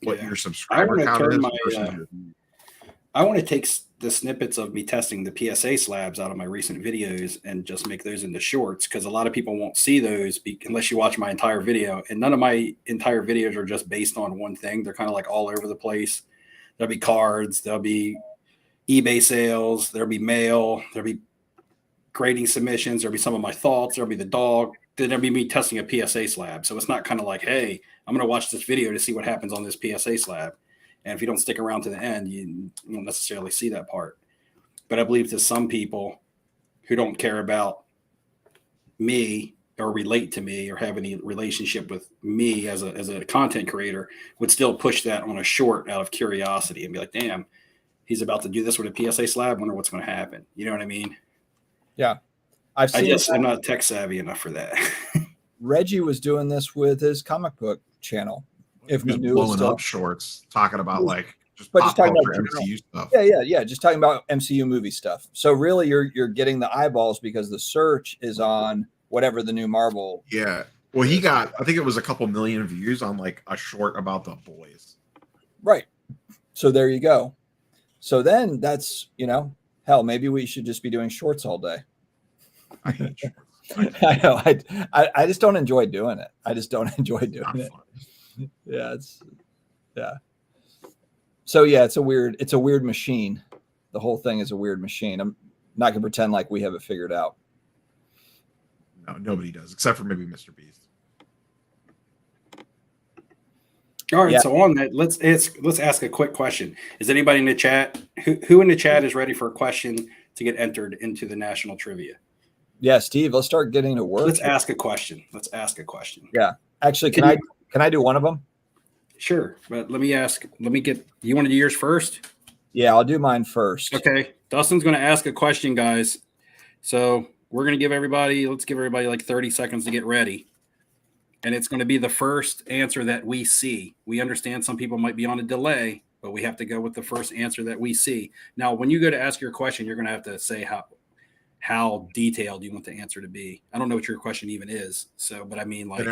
what your subscriber count is.
I want to take the snippets of me testing the PSA slabs out of my recent videos and just make those into shorts, because a lot of people won't see those unless you watch my entire video. And none of my entire videos are just based on one thing. They're kind of like all over the place. There'll be cards, there'll be eBay sales, there'll be mail, there'll be grading submissions, there'll be some of my thoughts, there'll be the dog, then there'll be me testing a PSA slab. So it's not kind of like, hey, I'm going to watch this video to see what happens on this PSA slab. And if you don't stick around to the end, you won't necessarily see that part. But I believe to some people who don't care about me or relate to me or have any relationship with me as a content creator would still push that on a short out of curiosity and be like, damn, he's about to do this with a PSA slab. Wonder what's going to happen. You know what I mean?
Yeah.
I'm not tech savvy enough for that.
Reggie was doing this with his comic book channel.
If just blowing up shorts, talking about like just
talking about
MCU stuff.
Yeah. Just talking about MCU movie stuff. So really, you're getting the eyeballs because the search is on whatever the new Marvel.
Yeah. Well, he got, I think it was a couple million views on like a short about the boys.
Right. So there you go. So then that's, hell, maybe we should just be doing shorts all day.
I hate shorts.
I know. I just don't enjoy doing it. I just don't enjoy doing it. Yeah. So yeah, it's a weird machine. The whole thing is a weird machine. I'm not gonna pretend like we have it figured out.
No, nobody does, except for maybe Mr. Beast.
All right,
Yeah.
so on that, let's ask a quick question. Is anybody in the chat who in the chat is ready for a question to get entered into the national trivia?
Yeah, Steve, let's start getting to work.
Let's ask a question. Let's ask a question.
Yeah. Actually, can I do one of them?
Sure, but let me get. You want to do yours first?
Yeah, I'll do mine first.
Okay. Dustin's going to ask a question, guys. So we're going to let's give everybody like 30 seconds to get ready. And it's going to be the first answer that we see. We understand some people might be on a delay, but we have to go with the first answer that we see. Now, when you go to ask your question, you're going to have to say how detailed you want the answer to be. I don't know what your question even is. So, but I mean, like,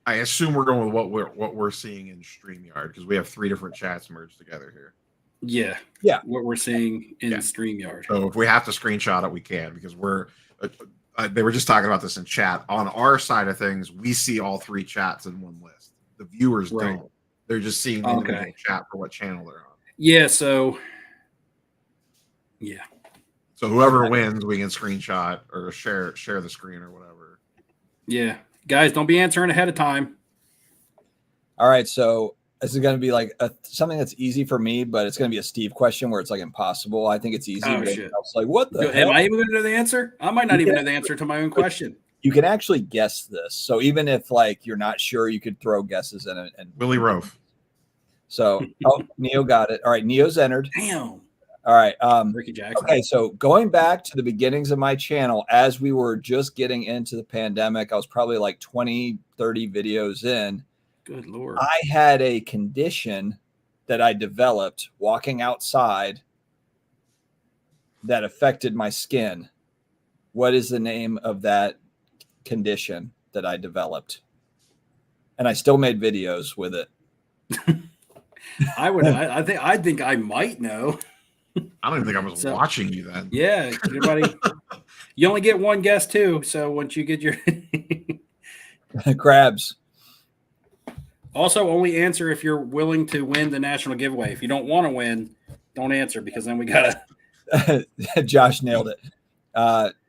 I assume we're going with what we're seeing in StreamYard because we have 3 different chats merged together here.
Yeah. What we're seeing in StreamYard.
So if we have to screenshot it, we can because they were just talking about this in chat. On our side of things, we see all 3 chats in one list. The viewers don't. They're just seeing the individual chat for what channel they're on.
Yeah. So, yeah.
So whoever wins, we can screenshot or share the screen or whatever.
Yeah. Guys, don't be answering ahead of time.
All right. So this is going to be like something that's easy for me, but it's going to be a Steve question where it's like impossible. I think it's easy.
Oh, shit.
It's like, what the hell?
Am I even going to know the answer? I might not even know the answer to my own question.
You can actually guess this. So even if like you're not sure, you could throw guesses in it. And
Willie Rofe.
So, Neo got it. All right. Neo's entered.
Damn.
All right.
Ricky Jackson.
Okay. So going back to the beginnings of my channel, as we were just getting into the pandemic, I was probably like 20, 30 videos in.
Good Lord.
I had a condition that I developed walking outside that affected my skin. What is the name of that condition that I developed? And I still made videos with it.
I think I might know.
I don't even think I was watching you then.
Yeah. Everybody, you only get one guess too. So once you get your
crabs.
Also, only answer if you're willing to win the national giveaway. If you don't want to win, don't answer because then we gotta.
Josh nailed it.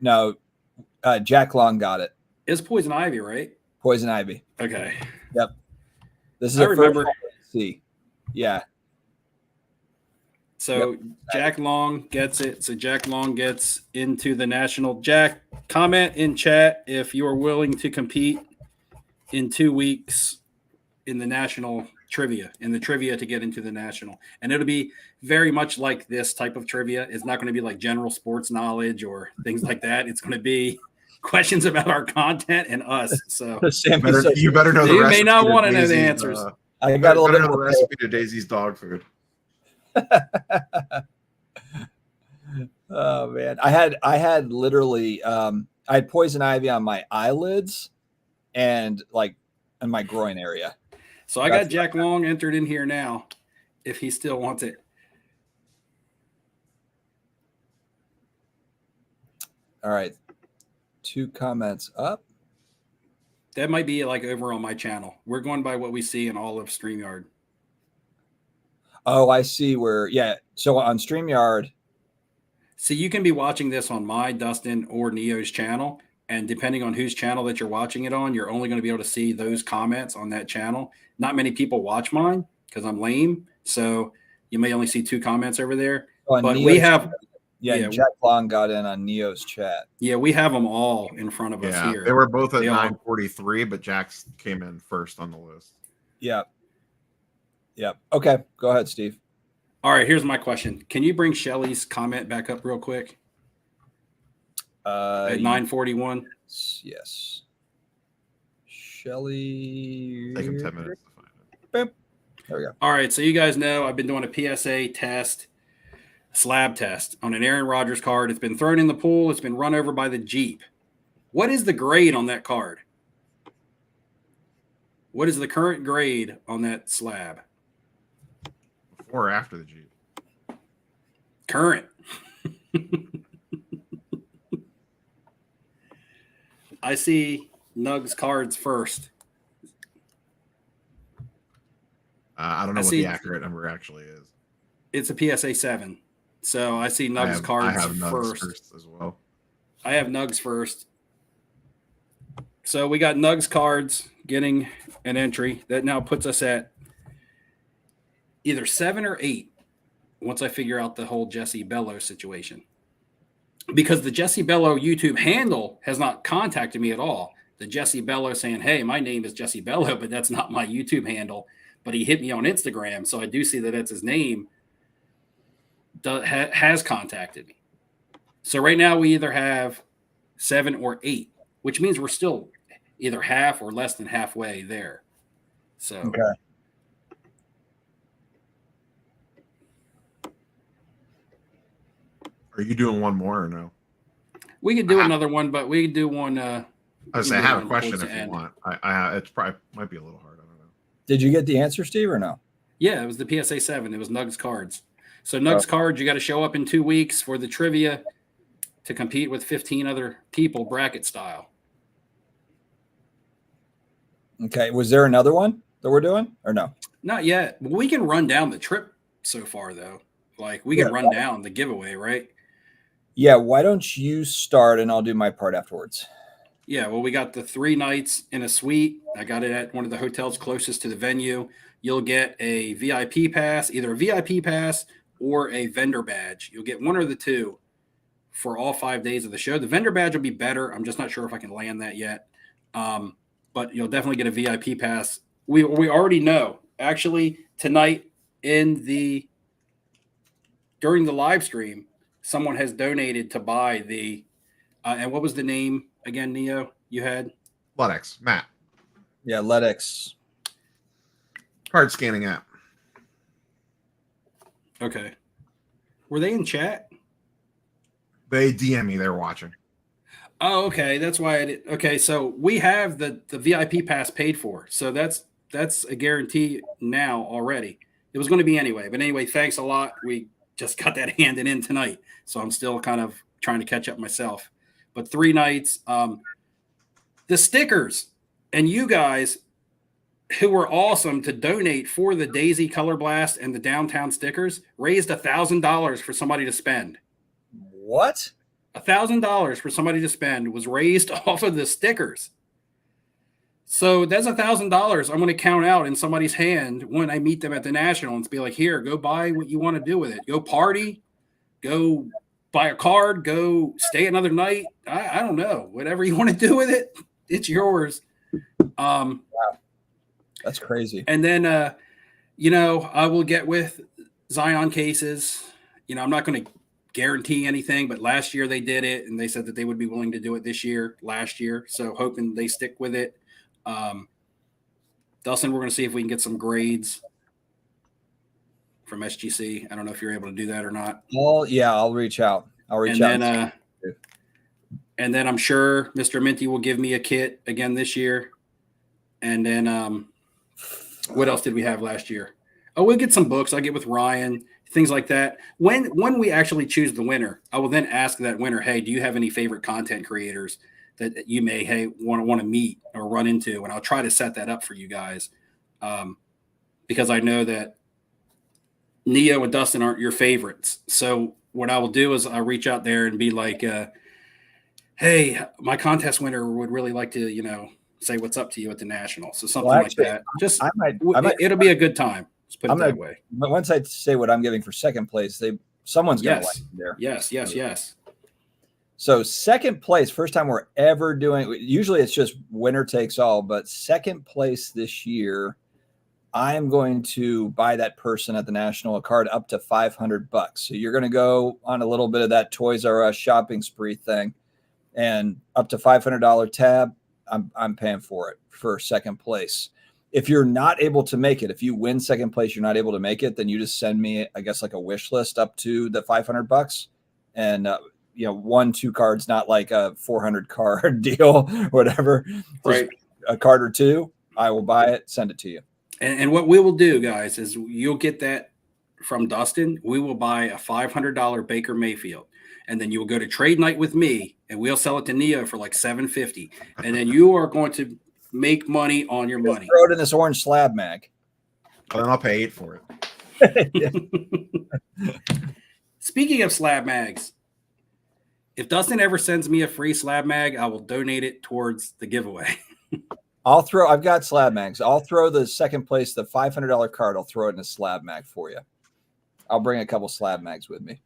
No, Jack Long got it.
It's Poison Ivy, right?
Poison Ivy.
Okay.
Yep. This is
I remember.
See, yeah.
So yep. Jack Long gets it. So Jack Long gets into the national. Jack, comment in chat if you are willing to compete in 2 weeks. In the national trivia, to get into the national. And it'll be very much like this type of trivia. It's not going to be like general sports knowledge or things like that. It's going to be questions about our content and us. So
you better know the
you
recipe.
may not want to know the answers.
I got a little bit
of the recipe to Daisy's dog food.
Oh man. I had literally I had poison ivy on my eyelids and like in my groin area.
So I got Jack Long entered in here now, if he still wants it.
All right. 2 comments up.
That might be like over on my channel. We're going by what we see in all of StreamYard.
Oh, I see where, yeah. So on StreamYard.
So you can be watching this on my, Dustin, or Neo's channel. And depending on whose channel that you're watching it on, you're only going to be able to see those comments on that channel. Not many people watch mine because I'm lame. So you may only see 2 comments over there. But Neo's we have...
Yeah, Jack Long got in on Neo's chat.
Yeah, we have them all in front of us here.
They were both at 9:43, but Jack's came in first on the list.
Yeah. Yep. Okay, go ahead, Steve.
All right, here's my question. Can you bring Shelly's comment back up real quick? At 9:41.
Yes. Shelly.
Take him 10 minutes to find it.
Boop. There we go.
All right, so you guys know I've been doing a PSA test, slab test on an Aaron Rodgers card. It's been thrown in the pool. It's been run over by the Jeep. What is the grade on that card? What is the current grade on that slab?
Before or after the Jeep?
Current. I see Nugs cards first.
I don't know what the accurate number actually is.
It's a PSA 7. So I see Nugs
I
cards
have Nugs
first.
as well.
I have Nugs first. So we got Nugs cards getting an entry that now puts us at either 7 or 8 once I figure out the whole Jesse Bello situation. Because the Jesse Bello YouTube handle has not contacted me at all. The Jesse Bello saying, hey, my name is Jesse Bello, but that's not my YouTube handle. But he hit me on Instagram, so I do see that that's his name, has contacted me. So right now we either have 7 or 8, which means we're still either half or less than halfway there. So
Okay.
Are you doing one more or no?
we could do another one, but we could do one.
I have a question if you want. It's probably might be a little hard. I don't know.
Did you get the answer, Steve, or no?
Yeah, it was the PSA 7. It was Nugs cards. So Nugs cards, you got to show up in 2 weeks for the trivia to compete with 15 other people, bracket style.
Okay. Was there another one that we're doing or no?
Not yet. We can run down the trip so far, though. Like, we can run down the giveaway, right?
Yeah. Why don't you start and I'll do my part afterwards?
Yeah, well, we got the 3 nights in a suite. I got it at one of the hotels closest to the venue. You'll get a VIP pass, either a VIP pass or a vendor badge. You'll get one or the two for all 5 days of the show. The vendor badge will be better. I'm just not sure if I can land that yet. But you'll definitely get a VIP pass. We already know. Actually, tonight during the live stream, someone has donated to buy the and what was the name again, Neo? You had
Ludex, Matt.
Yeah, Ledex.
Card scanning app.
Okay. Were they in chat?
They DM me. They're watching.
Oh, okay. That's why I did. Okay, so we have the VIP pass paid for. So that's a guarantee now already. It was going to be anyway. But anyway, thanks a lot. We just got that handed in tonight. So I'm still kind of trying to catch up myself. But 3 nights. The stickers and you guys who were awesome to donate for the Daisy Color Blast and the downtown stickers raised $1,000 for somebody to spend.
What?
$1,000 for somebody to spend was raised off of the stickers. So that's $1,000 I'm going to count out in somebody's hand when I meet them at the National and be like, here, go buy what you want to do with it. Go party, go buy a card, go stay another night. I don't know. Whatever you want to do with it, it's yours.
Wow. That's crazy.
And then, I will get with Zion cases. I'm not going to guarantee anything, but last year they did it and they said that they would be willing to do it last year. So hoping they stick with it. Dustin, we're going to see if we can get some grades from SGC. I don't know if you're able to do that or not.
Well, yeah, I'll reach out.
And then I'm sure Mr. Minty will give me a kit again this year. And then what else did we have last year? Oh, we'll get some books. I'll get with Ryan, things like that. When we actually choose the winner, I will then ask that winner, hey, do you have any favorite content creators that you may want to meet or run into? And I'll try to set that up for you guys because I know that Neo and Dustin aren't your favorites. So what I will do is I'll reach out there and be like, hey, my contest winner would really like to, say what's up to you at the National. So something like that. Just it'll be a good time. Let's put it that way.
But once I say what I'm giving for second place, someone's going to like me there.
Yes.
So second place, first time we're ever doing. Usually it's just winner takes all, but second place this year, I am going to buy that person at the National a card up to $500. So you're going to go on a little bit of that Toys R Us shopping spree thing, and up to $500 tab. I'm paying for it for second place. If you're not able to make it, if you win second place, you're not able to make it, then you just send me, I guess, like a wish list up to the $500, and 1-2 cards, not like a 400 card deal, whatever.
Right.
Just a card or two, I will buy it, send it to you.
And what we will do, guys, is you'll get that from Dustin. We will buy a $500 Baker Mayfield. And then you will go to trade night with me, and we'll sell it to Neo for like $750. And then you are going to make money on your money.
Throw it in this orange slab mag.
Well, then I'll pay $8 for it.
Speaking of slab mags, if Dustin ever sends me a free slab mag, I will donate it towards the giveaway.
I've got slab mags. I'll throw the second place, the $500 card. I'll throw it in a slab mag for you. I'll bring a couple slab mags with me.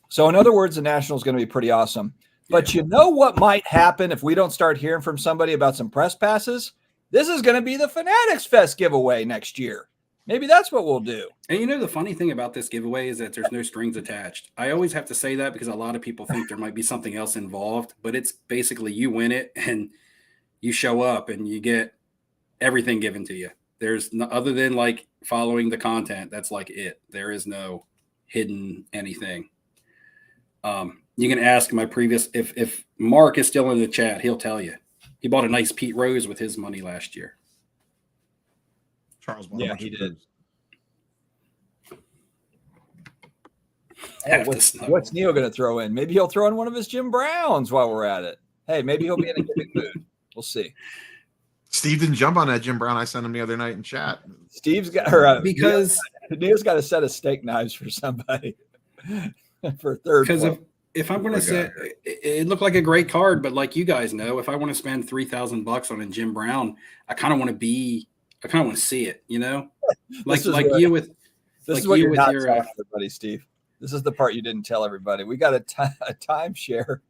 So in other words, the National is going to be pretty awesome. But you know what might happen if we don't start hearing from somebody about some press passes? This is going to be the Fanatics Fest giveaway next year. Maybe that's what we'll do.
And you know, the funny thing about this giveaway is that there's no strings attached. I always have to say that because a lot of people think there might be something else involved, but it's basically you win it and you show up and you get everything given to you. There's no, other than like following the content, that's like it. There is no hidden anything. You can ask my previous, if Mark is still in the chat, he'll tell you. He bought a nice Pete Rose with his money last year.
Charles,
yeah, he did. What's Neil going to throw in? Maybe he'll throw in one of his Jim Browns while we're at it. Hey, maybe he'll be in a giving mood. We'll see.
Steve didn't jump on that Jim Brown I sent him the other night in chat.
Steve's got
because
Neil's got a set of steak knives for somebody for third.
Because if I'm going to say it looked like a great card, but like you guys know, if I want to spend $3,000 on a Jim Brown, I kind of want to see it, you know, like you with your
everybody, Steve. This is the part you didn't tell everybody. We got a timeshare.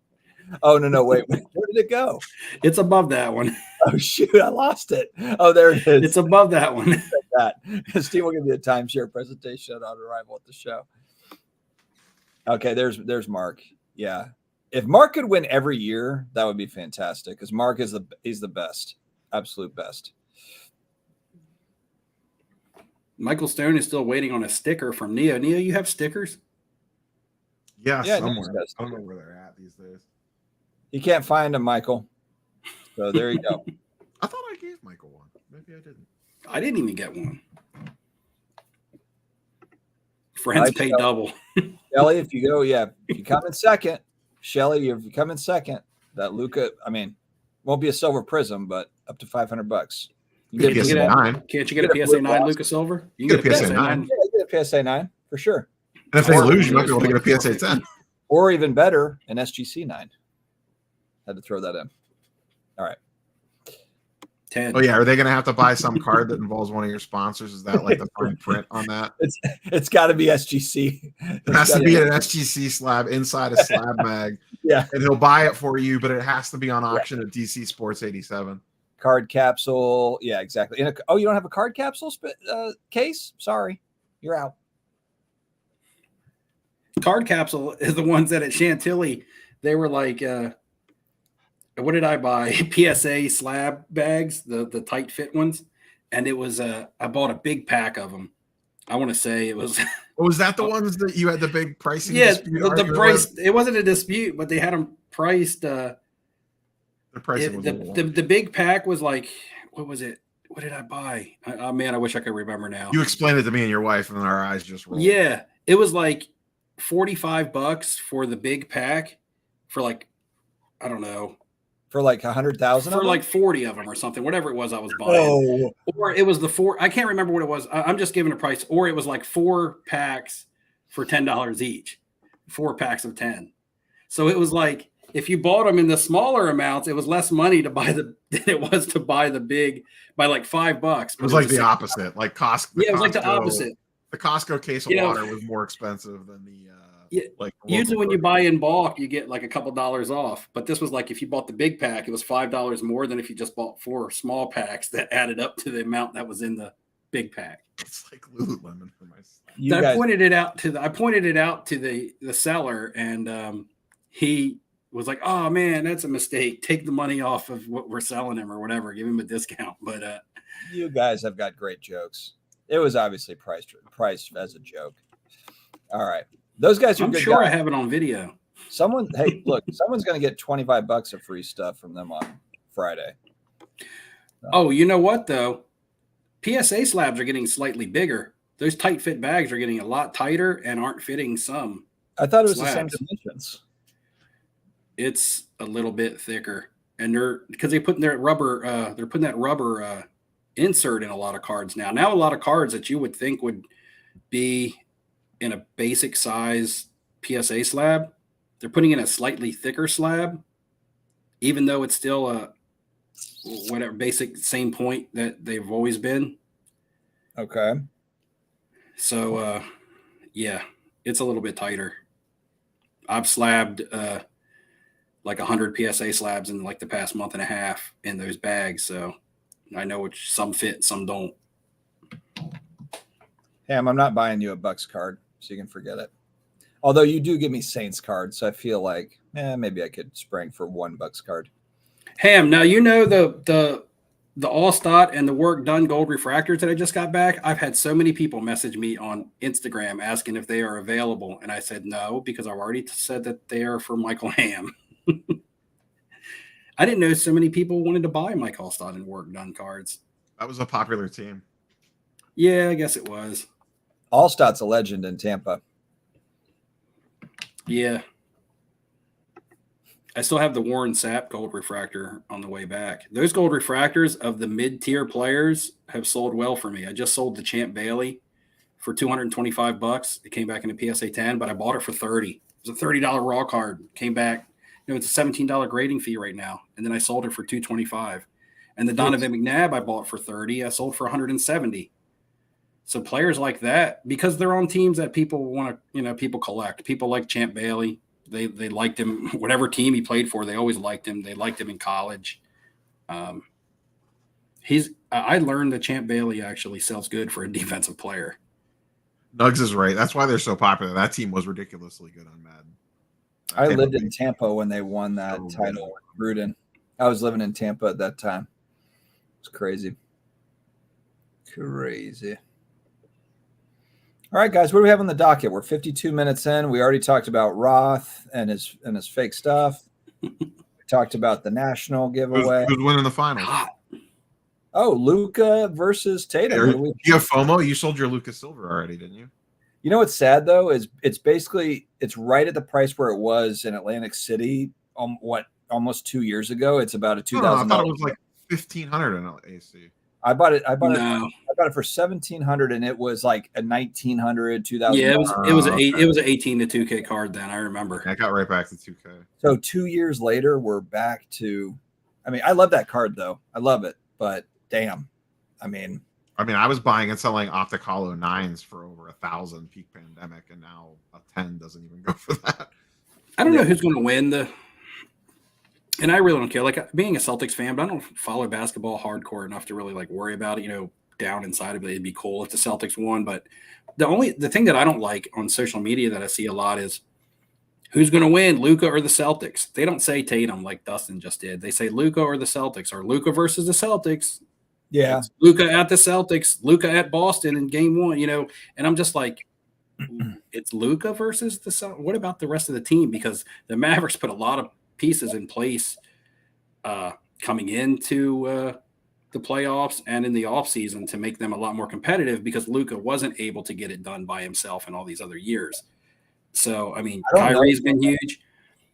Oh no, wait, where did it go?
It's above that one.
Oh shoot, I lost it. Oh, there it is.
It's above that one.
That Steve will give you a timeshare presentation on arrival at the show. Okay, there's Mark. Yeah, if Mark could win every year, that would be fantastic. Because Mark is he's the best, absolute best.
Michael Stone is still waiting on a sticker from Neo. Neo, you have stickers?
Yeah, somewhere.
I
don't know where they're at these days.
You can't find them, Michael. So there you go.
I thought I gave Michael one. Maybe I didn't.
I didn't even get one. Friends pay double.
Shelly, if you come in second, Shelly, if you come in second, that Luca, won't be a silver prism, but up to $500.
You get a PSA 9.
Can't you get a PSA 9, Luca Silver?
You can get a PSA 9.
Yeah, you get a PSA 9 for sure.
And if they lose, you might be able to get a PSA 10.
Or even better, an SGC 9. Had to throw that in. All right.
10.
Oh yeah, are they going to have to buy some card that involves one of your sponsors? Is that like the fine print on that?
It's got to be SGC.
It has to be an SGC slab inside a slab mag.
Yeah,
and he'll buy it for you, but it has to be on auction at DC Sports 87.
Card capsule. Yeah, exactly. You don't have a card capsule case? Sorry, you're out.
Card capsule is the ones that at Chantilly they were like. What did I buy? PSA slab bags, the tight fit ones, and it was I bought a big pack of them. I want to say it was.
Was that the ones that you had the big pricing?
Yeah, the price. It wasn't a dispute, but they had them priced. The
pricing was
the big pack was like, what was it? What did I buy? Oh man, I wish I could remember now.
You explained it to me and your wife, and then our eyes just rolled.
Yeah, it was like $45 for the big pack, for like, I don't know.
For like 100,000
for like 40 of them or something, whatever it was I was buying. Or it was the 4. I can't remember what it was. I'm just giving a price. Or it was like 4 packs for $10 each. 4 packs of 10. So it was like if you bought them in the smaller amounts, it was less money to buy than it was to buy the big by like $5.
It was like the opposite. Like Costco.
Yeah, it was like the opposite.
The Costco case of water was more expensive than the.
Yeah, like usually when you buy in bulk, you get like a couple dollars off. But this was like if you bought the big pack, it was $5 more than if you just bought 4 small packs that added up to the amount that was in the big pack.
It's like Lululemon for myself.
I pointed it out to the seller, and he was like, "Oh man, that's a mistake. Take the money off of what we're selling him or whatever. Give him a discount." But
you guys have got great jokes. It was obviously priced as a joke. All right. Those guys are
I'm
good
sure
guys.
I have it on video.
Someone's going to get $25 of free stuff from them on Friday.
So. Oh, you know what though? PSA slabs are getting slightly bigger. Those tight fit bags are getting a lot tighter and aren't fitting some.
I thought it was
slabs.
The same dimensions.
It's a little bit thicker, and they're putting that rubber insert in a lot of cards now. Now a lot of cards that you would think would be in a basic size PSA slab. They're putting in a slightly thicker slab, even though it's still a whatever basic same point that they've always been.
Okay.
So yeah, it's a little bit tighter. I've slabbed like 100 PSA slabs in like the past month and a half in those bags, so I know which some fit, some don't.
Ham, I'm not buying you a Bucks card, so you can forget it. Although you do give me Saints cards, so I feel like maybe I could spring for one Bucks card.
Ham, now you know the Allstott and the Work Done gold refractors that I just got back. I've had so many people message me on Instagram asking if they are available, and I said no because I've already said that they are for Michael Ham. I didn't know so many people wanted to buy Mike Allstott and Work Done cards.
That was a popular team.
Yeah, I guess it was.
Allstott's a legend in Tampa.
Yeah. I still have the Warren Sapp gold refractor on the way back. Those gold refractors of the mid-tier players have sold well for me. I just sold the Champ Bailey for $225. It came back in a PSA 10, but I bought it for $30. It was a $30 raw card. Came back. It's a $17 grading fee right now. And then I sold it for $225. And the Donovan McNabb I bought for $30. I sold for $170. So players like that, because they're on teams that people want to, people collect. People like Champ Bailey. They liked him. Whatever team he played for, they always liked him. They liked him in college. I learned that Champ Bailey actually sells good for a defensive player.
Nugs is right. That's why they're so popular. That team was ridiculously good on Madden.
I lived in Tampa when they won that title. Gruden. I was living in Tampa at that time. It's crazy. Crazy. All right, guys, what do we have on the docket? We're 52 minutes in. We already talked about Roth and his fake stuff. We talked about the national giveaway.
Who's winning the finals?
Oh, Luka versus Tatum.
Do you have FOMO? You sold your Lucas Silver already, didn't you?
You know what's sad though is it's right at the price where it was in Atlantic City. Almost 2 years ago. It's about a $2,000.
I thought it was like $1,500 in AC.
I bought it for $1,700, and it was like a $1,900, $2,000.
Yeah, it was an 18 to 2K card then. I remember.
I got right back to 2K.
So 2 years later, we're back to. I mean, I love that card though. I love it, but damn, I mean,
I was buying and selling Optic Hollow 9s for over 1,000 peak pandemic, and now a 10 doesn't even go for that.
I don't know who's going to win and I really don't care. Like being a Celtics fan, but I don't follow basketball hardcore enough to really like worry about it. Down inside of it, it'd be cool if the Celtics won. But the thing that I don't like on social media that I see a lot is who's going to win, Luka or the Celtics. They don't say Tatum like Dustin just did. They say Luka or the Celtics, or Luka versus the Celtics.
Yeah,
Luka at the Celtics, Luka at Boston in Game 1. And I'm just like, it's Luka versus the Celtics. What about the rest of the team? Because the Mavericks put a lot of pieces in place coming into the playoffs and in the offseason to make them a lot more competitive because Luka wasn't able to get it done by himself in all these other years. So, I mean, Kyrie's been huge.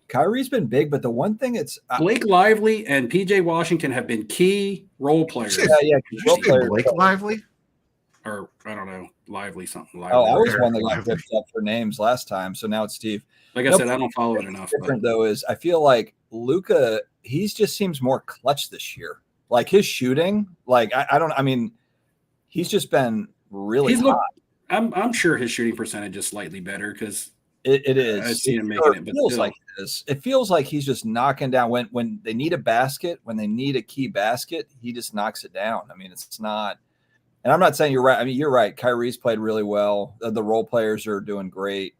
Kyrie's been big, but the one thing
Blake Lively and PJ Washington have been key role players.
Role players. Blake Lively?
Or, I don't know, Lively something.
Lively. Oh, I was one that got ripped up for names last time, so now it's Steve.
Like I said, I don't follow it enough.
Different though is I feel like Luka, he just seems more clutch this year. Like his shooting, like he's just been really hot.
I'm sure his shooting percentage is slightly better because
it is.
I've seen him making it, but
feels like it is. It feels like he's just knocking down when they need a basket, when they need a key basket, he just knocks it down. I mean, it's not. And I'm not saying you're right. I mean, you're right. Kyrie's played really well. The role players are doing great.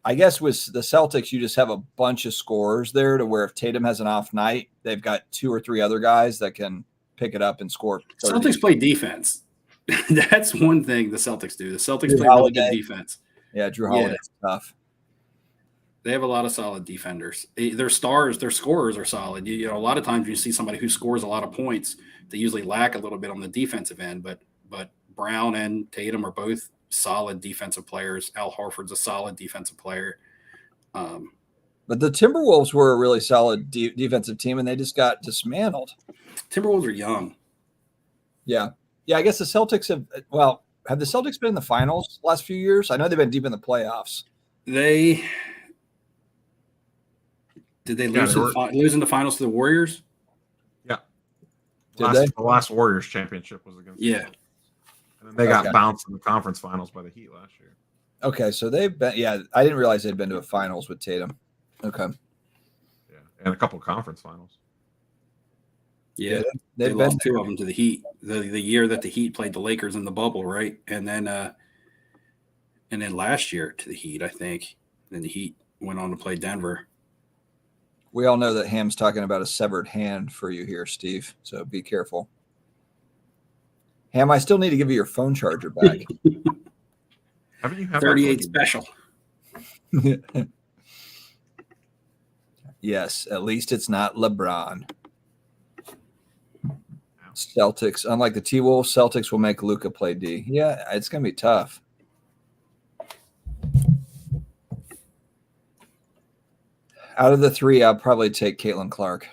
I guess with the Celtics, you just have a bunch of scorers there to where if Tatum has an off night, they've got 2 or 3 other guys that can pick it up and score. 30.
Celtics play defense. That's one thing the Celtics do. The Celtics play really good defense.
Yeah, Drew Holiday's tough.
They have a lot of solid defenders. Their stars, their scorers are solid. A lot of times you see somebody who scores a lot of points. They usually lack a little bit on the defensive end, but Brown and Tatum are both solid defensive players. Al Horford's a solid defensive player.
But the Timberwolves were a really solid defensive team, and they just got dismantled.
Timberwolves are young.
Yeah. I guess the Celtics have. Well, Have the Celtics been in the finals the last few years? I know they've been deep in the playoffs.
Did they lose
they were-
lose in the finals to the Warriors?
Yeah.
Did they?
The last Warriors championship was against.
Yeah.
And then they got
Okay.
bounced in the conference finals by the Heat last year.
Okay, so they've been. Yeah, I didn't realize they'd been to a finals with Tatum. Okay.
Yeah, and a couple conference finals.
Yeah.
They've
They
been
lost 2 of them to the Heat. The year that the Heat played the Lakers in the bubble, right? And then last year to the Heat, I think. Then the Heat went on to play Denver.
We all know that Ham's talking about a severed hand for you here, Steve. So be careful. Ham, I still need to give you your phone charger back.
Haven't you had
38
that
special.
Yes, at least it's not LeBron. Celtics, unlike the T-Wolves, Celtics will make Luka play D. Yeah, it's going to be tough. Out of the 3, I'll probably take Caitlin Clark.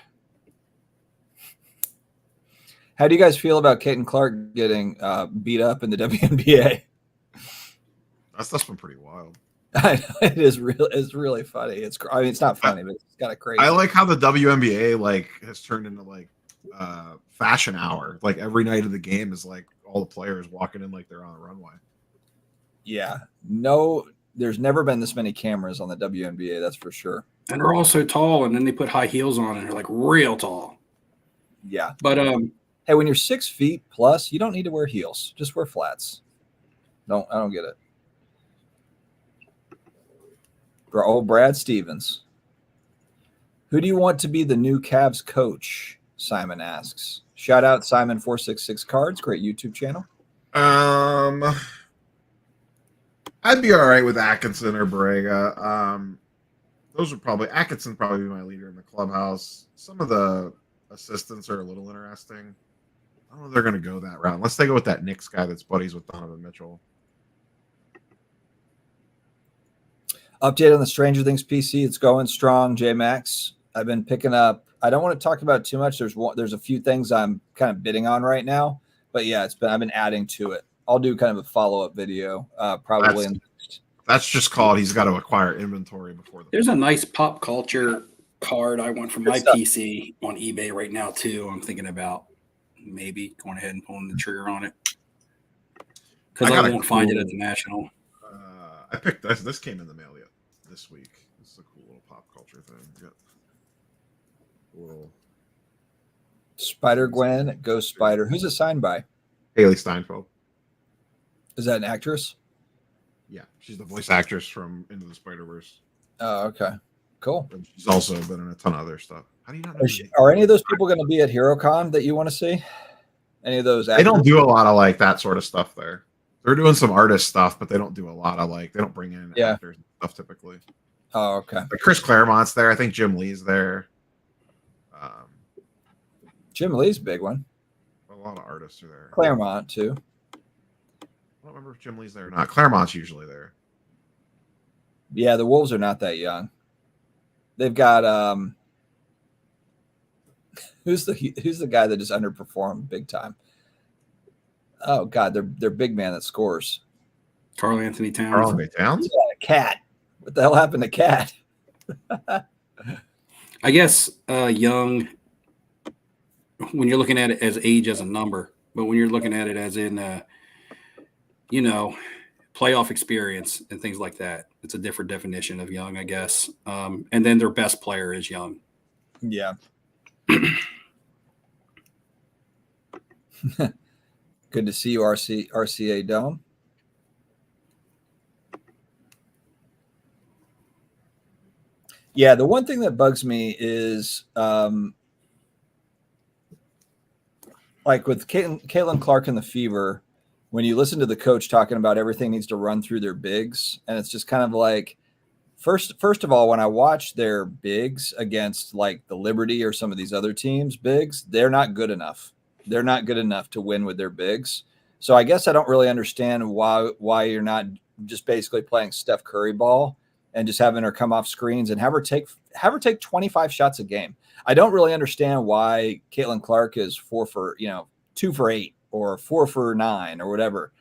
How do you guys feel about Caitlin Clark getting beat up in the WNBA?
That stuff's been pretty wild.
I know, it is real. It's really funny. I mean, it's not funny, but it's kind of crazy.
I like how the WNBA has turned into fashion hour. Like every night of the game is like all the players walking in like they're on a runway.
Yeah. No, there's never been this many cameras on the WNBA, that's for sure.
And they're all so tall, and then they put high heels on, and they're like real tall.
Yeah.
But
hey, when you're 6 feet plus, you don't need to wear heels. Just wear flats. I don't get it. For old Brad Stevens. Who do you want to be the new Cavs coach? Simon asks. Shout out Simon466 Cards, great YouTube channel.
I'd be all right with Atkinson or Borrega. Those would Atkinson probably be my leader in the clubhouse. Some of the assistants are a little interesting. I don't know if they're going to go that route unless they go with that Knicks guy that's buddies with Donovan Mitchell.
Update on the Stranger Things PC. It's going strong, J-Max. I've been picking up. I don't want to talk about it too much. There's a few things I'm kind of bidding on right now, but yeah, I've been adding to it. I'll do kind of a follow-up video probably.
That's just called he's got to acquire inventory before
there's a nice pop culture card I want from my PC on eBay right now too. I'm thinking about maybe going ahead and pulling the trigger on it because I won't find it at the National.
I picked this. This came in the mail this week. This is a cool little pop culture thing. Got a little
Spider-Gwen, Ghost Spider. Who's it signed by?
Haley Steinfeld.
Is that an actress?
Yeah, she's the voice actress from Into the Spider-Verse.
Oh, okay. Cool.
And she's also been in a ton of other stuff. How do you not know?
Are any of those people going to be at HeroCon that you want to see? Any of those actors?
They don't do a lot of that sort of stuff there. They're doing some artist stuff, but they don't do a lot of they don't bring in actors and stuff typically.
Oh, okay.
But Chris Claremont's there. I think Jim Lee's there.
Jim Lee's a big one.
A lot of artists are there.
Claremont too.
I don't remember if Jim Lee's there or not. Claremont's usually there.
Yeah, the Wolves are not that young. They've got who's the guy that just underperformed big time? Oh God, their big man that scores.
Karl Anthony Towns.
Karl Anthony Towns?
Yeah, Cat. What the hell happened to Cat?
I guess young. When you're looking at it as age as a number, but when you're looking at it as in, playoff experience and things like that, it's a different definition of young, I guess. And then their best player is young.
Yeah. Good to see you, RCA Dome. Yeah, the one thing that bugs me is with Caitlin Clark and the Fever, when you listen to the coach talking about everything needs to run through their bigs, and it's just kind of like, first of all, when I watch their bigs against the Liberty or some of these other teams' bigs, they're not good enough. They're not good enough to win with their bigs. So I guess I don't really understand why you're not just basically playing Steph Curry ball and just having her come off screens and have her take 25 shots a game. I don't really understand why Caitlin Clark is 2 for 8 or 4 for 9 or whatever.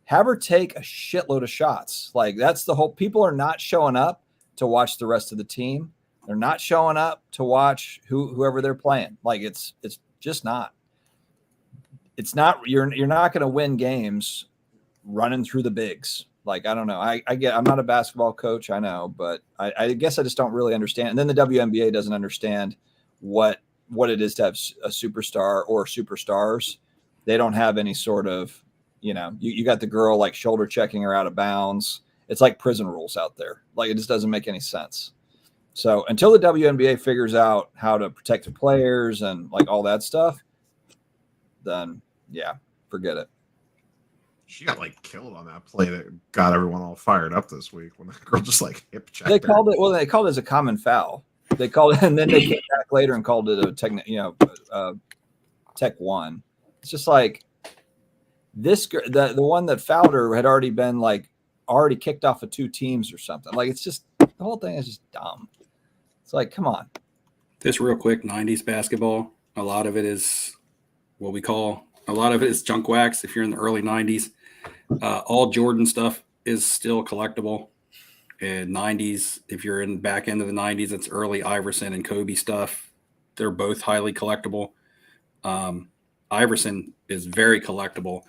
have her take a shitload of shots. Like that's the whole. People are not showing up to watch the rest of the team. They're not showing up to watch whoever they're playing. Like it's just not. It's not. You're not going to win games running through the bigs. Like I don't know. I get. I'm not a basketball coach. I know, but I guess I just don't really understand. And then the WNBA doesn't understand what it is to have a superstar or superstars. They don't have any sort of, you got the girl like shoulder checking her out of bounds. It's like prison rules out there. Like it just doesn't make any sense. So until the WNBA figures out how to protect the players and like all that stuff, then yeah, forget it.
She got like killed on that play that got everyone all fired up this week when the girl just like hip checked.
They called it as a common foul. They called it, and then they came back later and called it a tech one. It's just like this. The one that fouled her had already been like already kicked off of 2 teams or something. Like it's just the whole thing is just dumb. It's like, come on.
This real quick, 90s basketball. A lot of it is what we call. A lot of it is junk wax. If you're in the early 90s, all Jordan stuff is still collectible. And 90s, if you're in the back end of the 90s, it's early Iverson and Kobe stuff. They're both highly collectible. Iverson is very collectible,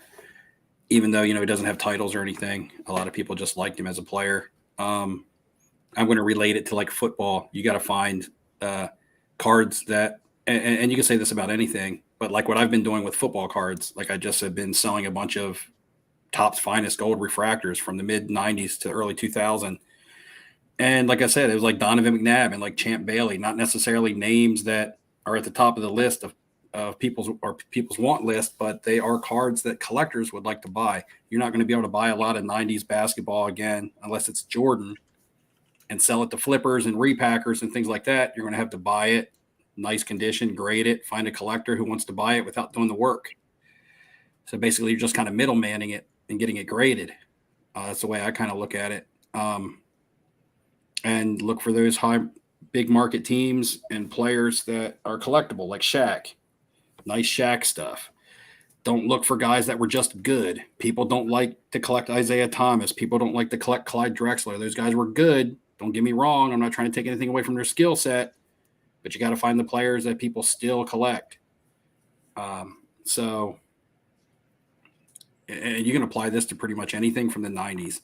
even though, he doesn't have titles or anything. A lot of people just liked him as a player. I'm going to relate it to like football. You got to find cards that, and you can say this about anything, but like what I've been doing with football cards, like I just have been selling a bunch of Topps Finest gold refractors from the mid 90s to early 2000. And like I said, it was like Donovan McNabb and like Champ Bailey, not necessarily names that are at the top of the list of people's want list, but they are cards that collectors would like to buy. You're not going to be able to buy a lot of 90s basketball again, unless it's Jordan, and sell it to flippers and repackers and things like that. You're going to have to buy it, nice condition, grade it, find a collector who wants to buy it without doing the work. So basically you're just kind of middlemaning it and getting it graded. That's the way I kind of look at it. And look for those big market teams and players that are collectible, like Shaq. Nice Shaq stuff. Don't look for guys that were just good. People don't like to collect Isaiah Thomas. People don't like to collect Clyde Drexler. Those guys were good. Don't get me wrong. I'm not trying to take anything away from their skill set, but you got to find the players that people still collect. So, and you can apply this to pretty much anything from the 90s.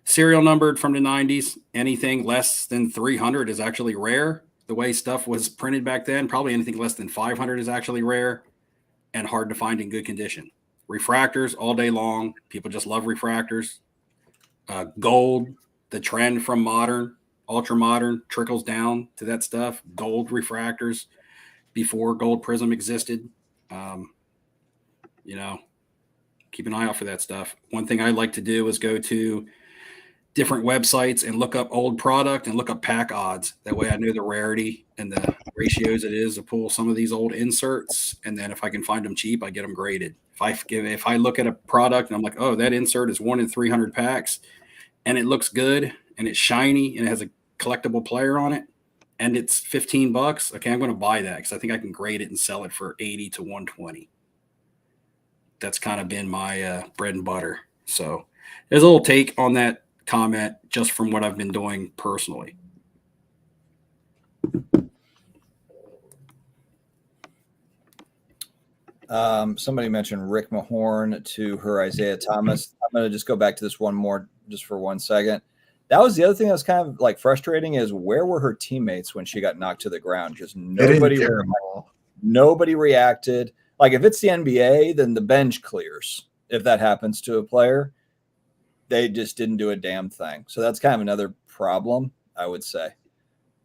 Serial numbered from the 90s, anything less than 300 is actually rare. The way stuff was printed back then, probably anything less than 500 is actually rare and hard to find in good condition. Refractors all day long. People just love refractors. Gold, the trend from modern, ultra modern, trickles down to that stuff. Gold refractors before gold prism existed. Keep an eye out for that stuff. One thing I like to do is go to different websites and look up old product and look up pack odds. That way I know the rarity and the ratios it is to pull some of these old inserts. And then if I can find them cheap, I get them graded. If I look at a product and I'm like, oh, that insert is 1 in 300 packs and it looks good and it's shiny and it has a collectible player on it and it's $15, okay, I'm going to buy that because I think I can grade it and sell it for 80 to 120. That's kind of been my bread and butter. So there's a little take on that comment just from what I've been doing personally.
Somebody mentioned Rick Mahorn to her Isaiah Thomas. I'm going to just go back to this one more just for 1 second. That was the other thing that was kind of like frustrating is where were her teammates when she got knocked to the ground? Just nobody reacted. Like if it's the NBA, then the bench clears if that happens to a player. They just didn't do a damn thing. So that's kind of another problem, I would say,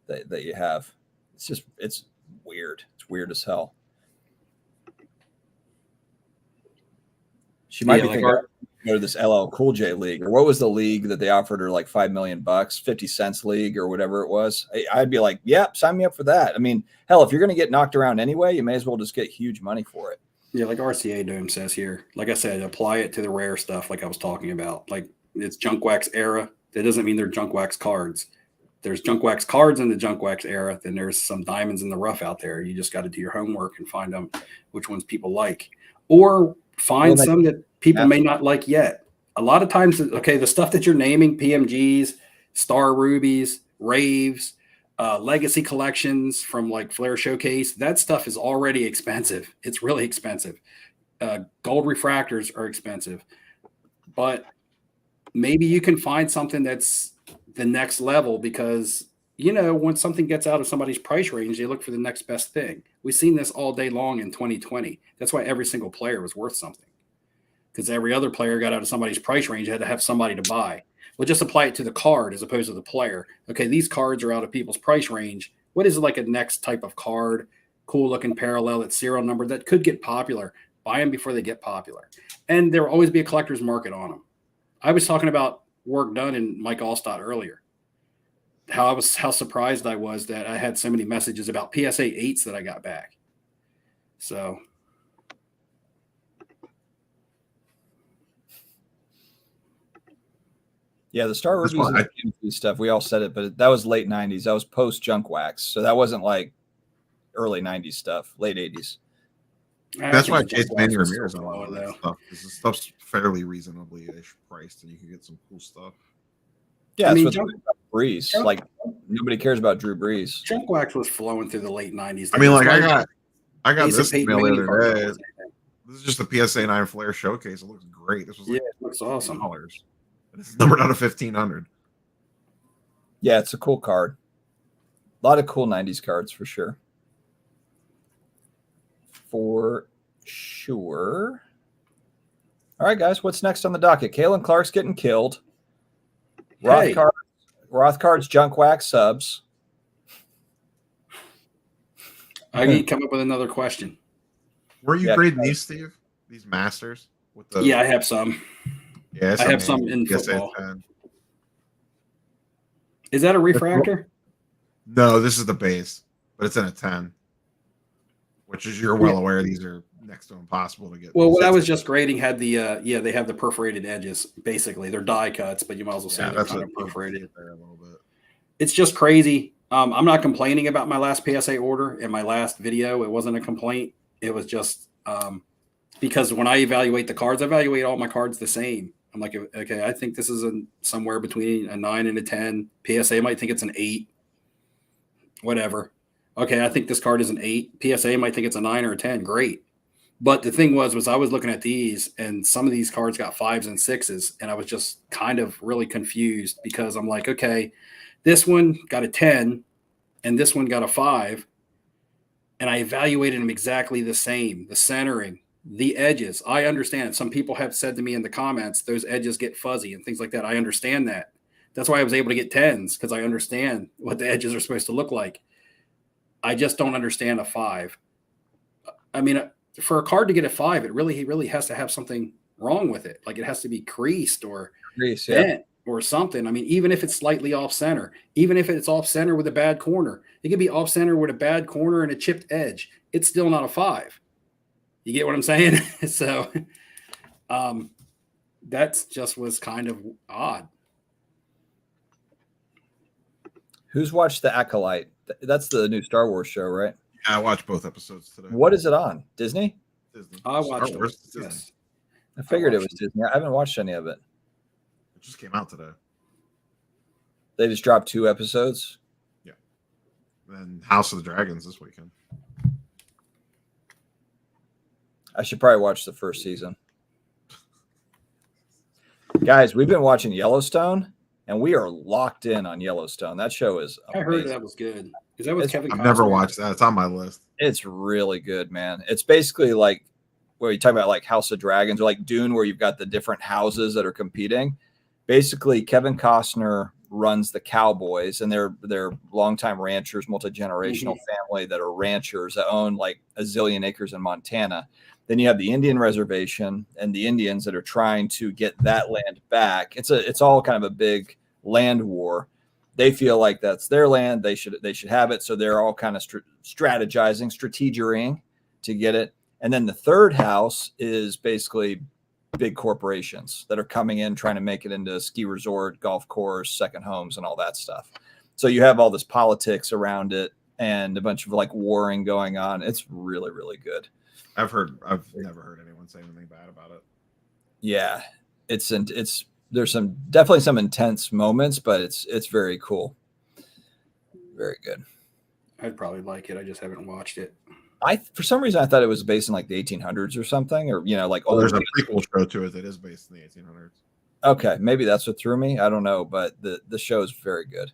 that you have. It's weird. It's weird as hell. She might be thinking go to this LL Cool J league, or what was the league that they offered her like $5 million, 50 cents league or whatever it was. I'd be like, yep, sign me up for that. I mean, hell, if you're going to get knocked around anyway, you may as well just get huge money for it.
Yeah, like RCA Dome says here. Like I said, apply it to the rare stuff like I was talking about. Like it's junk wax era. That doesn't mean they're junk wax cards. There's junk wax cards in the junk wax era. Then there's some diamonds in the rough out there. You just got to do your homework and find out which ones people like. Or Find some that people may not like yet. A lot of times, okay, the stuff that you're naming, PMGs, Star Rubies, Raves, Legacy collections from like Flare Showcase, that stuff is already expensive. It's really expensive. Gold refractors are expensive. But maybe you can find something that's the next level because, you know, when something gets out of somebody's price range, they look for the next best thing. We've seen this all day long in 2020. That's why every single player was worth something, because every other player got out of somebody's price range, had to have somebody to buy. We'll just apply it to the card as opposed to the player. Okay, these cards are out of people's price range. What is like a next type of card, cool looking parallel, that's serial number that could get popular? Buy them before they get popular. And there will always be a collector's market on them. I was talking about work done in Mike Allstott earlier. How surprised I was that I had so many messages about PSA 8s that I got back. So
yeah, the Star Rubies and stuff, we all said it, but that was late 90s. That was post Junk Wax. So that wasn't like early 90s stuff, late 80s.
That's why Chase Manny Ramirez on a lot of that stuff. Because the stuff's fairly reasonably priced, and you can get some cool stuff.
Yeah, I mean, Breeze. Like nobody cares about Drew Brees.
Junk Wax was flowing through the late 90s.
I mean, like I got this email the other day. This is just a PSA 9 Flare Showcase. It looks great. This was like
it looks awesome.
This is numbered out of 1,500.
Yeah, it's a cool card. A lot of cool 90s cards for sure. For sure. All right, guys, what's next on the docket? Kalen Clark's getting killed. Rothcard's Junk Wax subs.
I need to come up with another question.
Were you grading these, Steve? These Masters? With the...
Yeah, I have some.
Yeah,
I have some in football. Is that a refractor?
No, this is the base, but it's in a 10. Which is, you're well aware, these are next to impossible to get.
Well, what I was just grading had the they have the perforated edges. Basically, they're die cuts, but you might as well say they're kind of perforated there a little bit. It's just crazy. I'm not complaining about my last PSA order in my last video. It wasn't a complaint. It was just because when I evaluate the cards, I evaluate all my cards the same. I'm like, okay, I think this is somewhere between a 9 and a 10. PSA might think it's an 8. Whatever. Okay, I think this card is an 8. PSA might think it's a 9 or a 10. Great. But the thing was I was looking at these, and some of these cards got 5s and 6s, and I was just kind of really confused because I'm like, okay, this one got a 10, and this one got a 5, and I evaluated them exactly the same. The centering, the edges. I understand. Some people have said to me in the comments, those edges get fuzzy and things like that. I understand that. That's why I was able to get 10s, because I understand what the edges are supposed to look like. I just don't understand a 5. I mean, for a card to get a 5, he really has to have something wrong with it. Like it has to be creased or bent or something. I mean, even if it's slightly off center, even if it's off center with a bad corner, it could be off center with a bad corner and a chipped edge. It's still not a 5. You get what I'm saying? So that's just was kind of odd.
Who's watched The Acolyte? That's the new Star Wars show, right?
Yeah, I watched both episodes today.
What is it on? Disney?
Disney.
I watched it.
Yes. I figured it was Disney. I haven't watched any of it.
It just came out today.
They just dropped 2 episodes?
Yeah. Then House of the Dragons this weekend.
I should probably watch the first season. Guys, we've been watching Yellowstone, and we are locked in on Yellowstone. That show is amazing.
I heard that was good. Is that with Kevin Costner?
I've never watched that. It's on my list.
It's really good, man. It's basically like where you talk about like House of Dragons or like Dune, where you've got the different houses that are competing. Basically, Kevin Costner runs the Cowboys, and they're longtime ranchers, multi-generational family that are ranchers that own like a zillion acres in Montana. Then you have the Indian reservation and the Indians that are trying to get that land back. It's all kind of a big land war. They feel like that's their land. They should have it. So they're all kind of strategizing to get it. And then the third house is basically big corporations that are coming in, trying to make it into a ski resort, golf course, second homes, and all that stuff. So you have all this politics around it and a bunch of like warring going on. It's really, really good.
I've never heard anyone say anything bad about it.
Yeah, it's there's definitely some intense moments, but it's very cool, very good.
I'd probably like it. I just haven't watched it.
For some reason I thought it was based in like the 1800s or something, or like
there's a prequel show to it that is based in the 1800s.
Okay, maybe that's what threw me. I don't know, but the show is very good.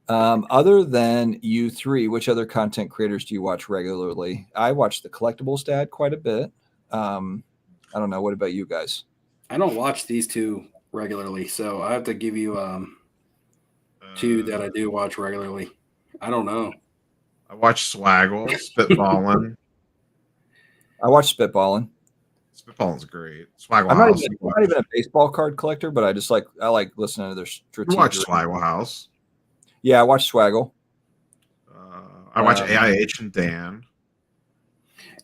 Other than you three, which other content creators do you watch regularly? I watch the Collectibles Dad quite a bit. I don't know. What about you guys?
I don't watch these two regularly, so I have to give you two that I do watch regularly. I don't know.
I watch Swaggle, Spitballin'.
I watch Spitballin'.
Spitballing's great. Swaggle
I'm
House.
not even a baseball card collector, but I like listening to their strategic.
You watch Swaggle House.
Yeah, I watch Swaggle.
I watch AIH and Dan.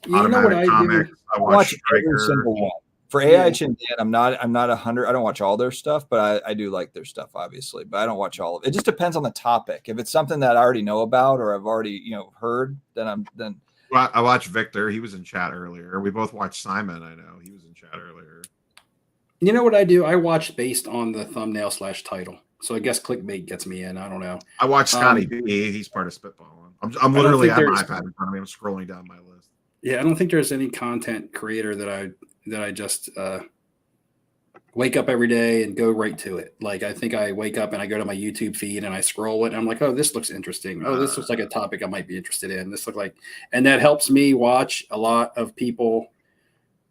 You know what I
Comics.
do?
I watch
every single one. For AIH and Dan, I'm not 100. I don't watch all their stuff, but I do like their stuff, obviously. But I don't watch all of it. It just depends on the topic. If it's something that I already know about or I've already heard, then
Well, I watched Victor. He was in chat earlier. We both watched Simon. I know he was in chat earlier.
You know what I do? I watch based on the thumbnail / title. So I guess clickbait gets me in. I don't know.
I watch Scotty B. He's part of Spitballing. I'm literally at my iPad in front of me. I'm scrolling down my list.
Yeah, I don't think there's any content creator that I just wake up every day and go right to it. Like I think I wake up and I go to my YouTube feed and I scroll it and I'm like, oh, this looks interesting. Oh, this looks like a topic I might be interested in. This looks like, and that helps me watch a lot of people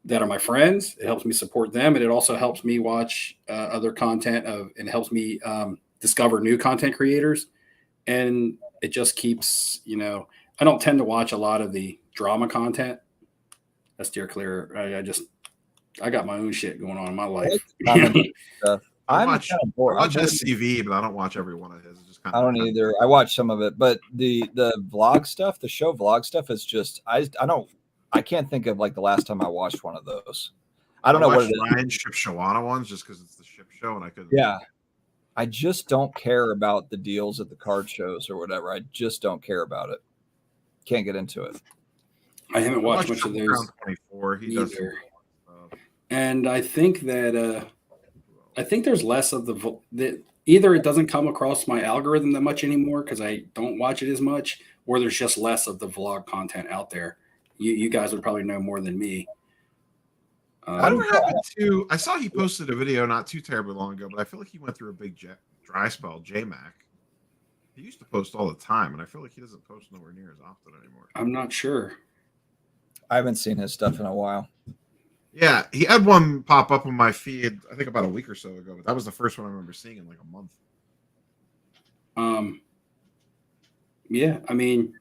that are my friends. It helps me support them, and it also helps me watch other content and helps me discover new content creators. And it just keeps, I don't tend to watch a lot of the drama content. That's steer clear. I got my own shit going on in my life.
I watch SCV, but I don't watch every one of his. It's just
I don't either. I watch some of it, but the vlog stuff, the show vlog stuff is just I can't think of like the last time I watched one of those. I don't know what it is.
Ryan Shipshawana ones just because it's the ship show and I couldn't.
Yeah. I just don't care about the deals at the card shows or whatever. I just don't care about it. Can't get into it.
I haven't watched much of those
24. He
either. And I think that there's less of the either it doesn't come across my algorithm that much anymore because I don't watch it as much, or there's just less of the vlog content out there. You guys would probably know more than me.
I saw he posted a video not too terribly long ago, but I feel like he went through a big dry spell. J-Mac. He used to post all the time, and I feel like he doesn't post nowhere near as often anymore.
I'm not sure.
I haven't seen his stuff in a while.
Yeah, he had one pop up on my feed, I think about a week or so ago, but that was the first one I remember seeing in like a month.
Yeah, I mean,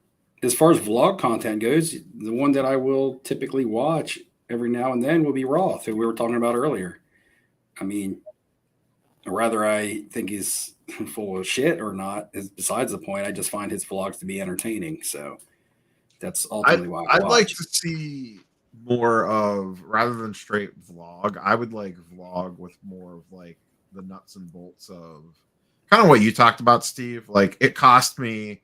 as far as vlog content goes, the one that I will typically watch every now and then will be Roth, who we were talking about earlier. I mean, whether I think he's full of shit or not is besides the point. I just find his vlogs to be entertaining. So that's ultimately why
I'd like to see more of, rather than straight vlog, I would like vlog with more of like the nuts and bolts of kind of what you talked about, Steve. Like it cost me,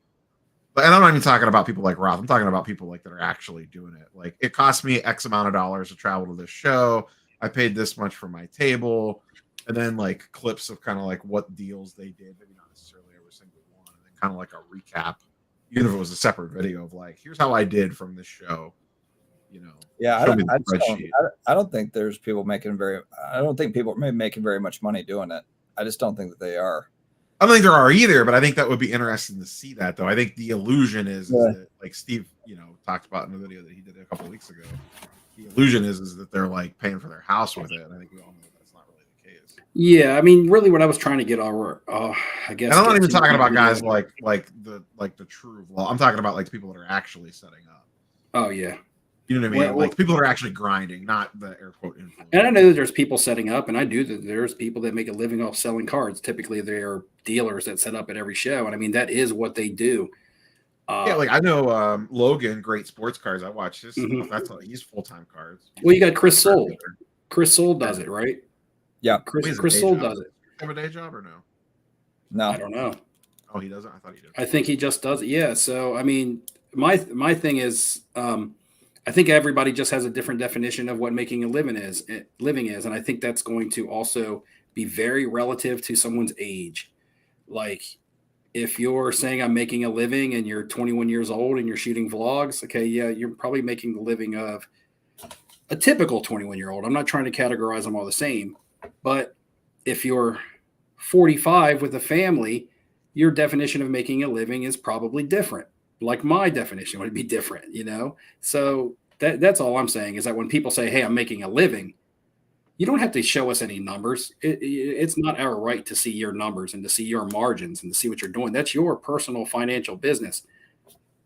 and I'm not even talking about people like Roth. I'm talking about people like that are actually doing it. Like it cost me X amount of dollars to travel to this show. I paid this much for my table, and then like clips of kind of like what deals they did, maybe not necessarily every single one, and then kind of like a recap, even if it was a separate video of like, here's how I did from this show.
Yeah, I don't think there's people making I don't think people are making very much money doing it. I just don't think that they are.
I don't think there are either, but I think that would be interesting to see that, though. I think the illusion is that, like Steve, talked about in the video that he did a couple of weeks ago. The illusion is that they're like paying for their house with it, and I think we all know that's not really the case.
Yeah, I mean, really, what I was trying to get over, I guess.
And I'm not even talking about guys like the true vlog. I'm talking about like the people that are actually setting up.
Oh yeah.
You know what I mean? Like people that are actually grinding, not the air quote influence.
And I know that there's people setting up, and I do that. There's people that make a living off selling cards. Typically, they're dealers that set up at every show, and I mean that is what they do.
Yeah, like I know Logan, great sports cards. I watch his stuff. That's he's full-time cards.
Well, you got Chris Soule. Chris Soule does it, right?
Yeah,
Chris Soule does it.
Have a day job or no?
No,
I don't know.
Oh, he doesn't. I thought he did.
I think he just does it. Yeah. So I mean, my thing is, I think everybody just has a different definition of what making a living is. And I think that's going to also be very relative to someone's age. Like, if you're saying I'm making a living and you're 21 years old and you're shooting vlogs, okay, yeah, you're probably making the living of a typical 21-year-old. I'm not trying to categorize them all the same, but if you're 45 with a family, your definition of making a living is probably different. Like my definition would be different, you know? So that's all I'm saying is that when people say, hey, I'm making a living, you don't have to show us any numbers. It's not our right to see your numbers and to see your margins and to see what you're doing. That's your personal financial business.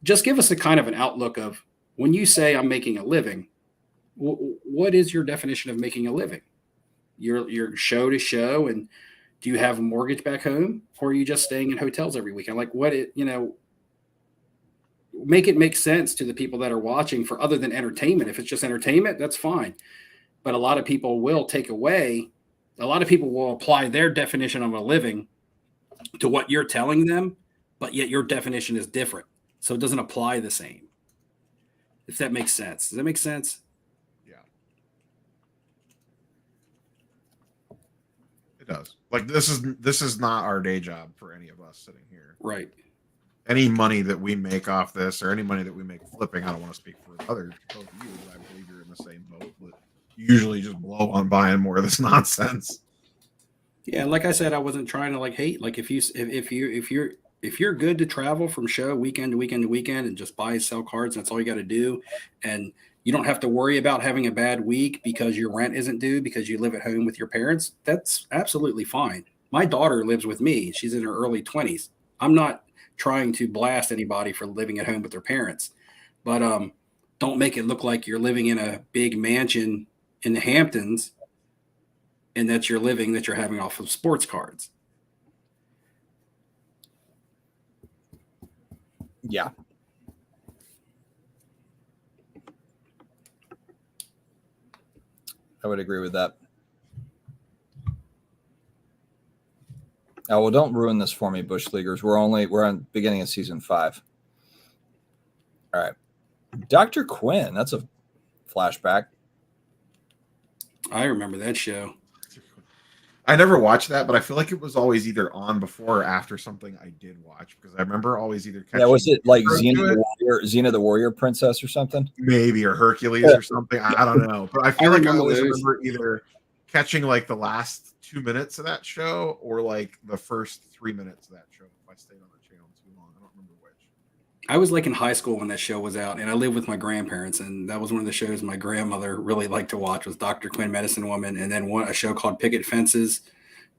Just give us a kind of an outlook of when you say I'm making a living, what is your definition of making a living? Your show to show, and do you have a mortgage back home, or are you just staying in hotels every weekend? Like, make it make sense to the people that are watching for other than entertainment. If it's just entertainment, that's fine. But a lot of people will apply their definition of a living to what you're telling them, but yet your definition is different. So it doesn't apply the same. If that makes sense. Does that make sense?
Yeah. It does. Like, this is not our day job for any of us sitting here.
Right.
Any money that we make off this, or any money that we make flipping, I don't want to speak for others, both of you, I believe you're in the same boat, but usually just blow on buying more of this nonsense.
Yeah, like I said, I wasn't trying to like hate. Like, if you're good to travel from show weekend to weekend to weekend and just buy and sell cards, that's all you got to do, and you don't have to worry about having a bad week because your rent isn't due because you live at home with your parents, that's absolutely fine. My daughter lives with me. She's in her early 20s. I'm not trying to blast anybody for living at home with their parents, but don't make it look like you're living in a big mansion in the Hamptons and that you're having off of sports cards.
Yeah. I would agree with that. Oh, well, don't ruin this for me, Bush Leaguers. We're on the beginning of season 5. All right. Dr. Quinn, that's a flashback.
I remember that show.
I never watched that, but I feel like it was always either on before or after something I did watch, because I remember always either catching.
Yeah, was it like Xena the Warrior Princess or something?
Maybe, or Hercules or something. I don't know. But I feel like I always remember either catching like the last 2 minutes of that show or like the first 3 minutes of that show if I stayed on the channel too long. I don't remember which.
I was like in high school when that show was out, and I lived with my grandparents, and that was one of the shows my grandmother really liked to watch was Dr. Quinn, Medicine Woman, and then a show called Picket Fences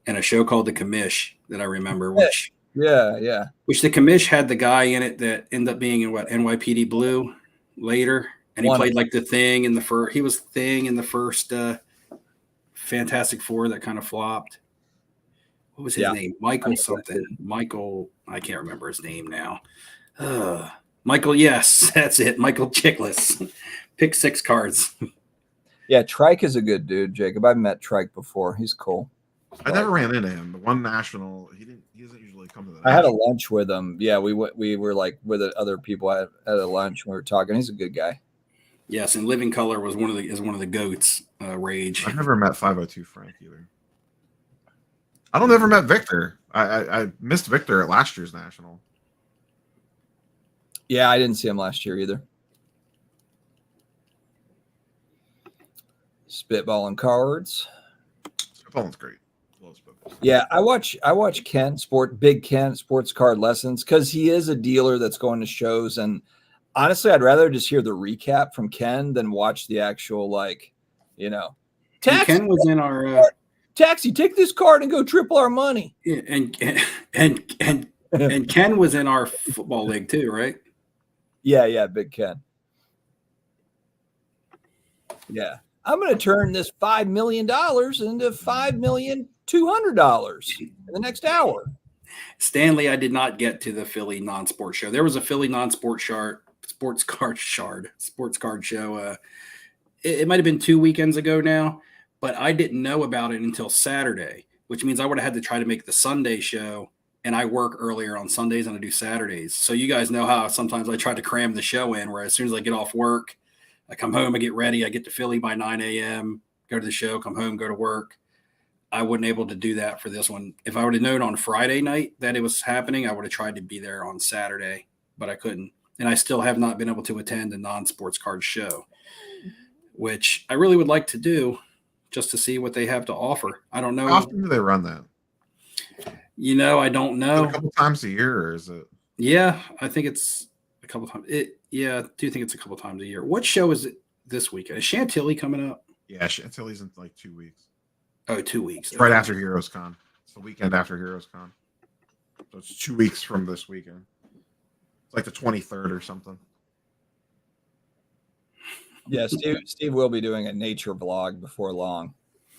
and a show called The Commish that I remember, which the Commish had the guy in it that ended up being in NYPD Blue later, and he played like the Thing in the first. He was Thing in the first Fantastic Four that kind of flopped. What was his name? Michael something. Michael, I can't remember his name now. Michael, yes, that's it. Michael Chiklis. Pick 6 cards.
Yeah, Trike is a good dude, Jacob. I've met Trike before. He's cool.
I never ran into him. The one national, he doesn't usually come to that.
I had a lunch with him. Yeah, we were like with other people at a lunch. We were talking. He's a good guy.
Yes, and Living Color was one of the goats. Rage.
I never met 502 Frank either. I don't ever met Victor. I missed Victor at last year's national.
Yeah, I didn't see him last year either. Spitballing cards.
Spitballing's great.
Yeah, I watch Ken Big Ken sports card lessons because he is a dealer that's going to shows, and honestly, I'd rather just hear the recap from Ken than watch the actual Taxi,
Ken was in our
Taxi. Take this card and go triple our money.
And Ken was in our football league too, right?
Yeah, Big Ken. Yeah. I'm going to turn this $5 million into $5,200,000 in the next hour.
Stanley, I did not get to the Philly non-sport show. There was a Philly non-sport sports card show. It might have been 2 weekends ago now, but I didn't know about it until Saturday, which means I would have had to try to make the Sunday show, and I work earlier on Sundays and I do Saturdays. So you guys know how sometimes I try to cram the show in where as soon as I get off work, I come home, I get ready, I get to Philly by 9 a.m., go to the show, come home, go to work. I wasn't able to do that for this one. If I would have known on Friday night that it was happening, I would have tried to be there on Saturday, but I couldn't. And I still have not been able to attend a non-sports card show, which I really would like to do just to see what they have to offer. I don't know.
How often do they run that?
I don't
Is it
know.
a couple times a year, or is it?
Yeah, I think it's a couple times. I do think it's a couple times a year. What show is it this week? Is Chantilly coming up?
Yeah, Chantilly's in like 2 weeks.
Oh, 2 weeks.
It's right after Heroes Con. It's the weekend after Heroes Con. So it's 2 weeks from this weekend. It's like the 23rd or something.
Yeah, Steve will be doing a nature vlog before long.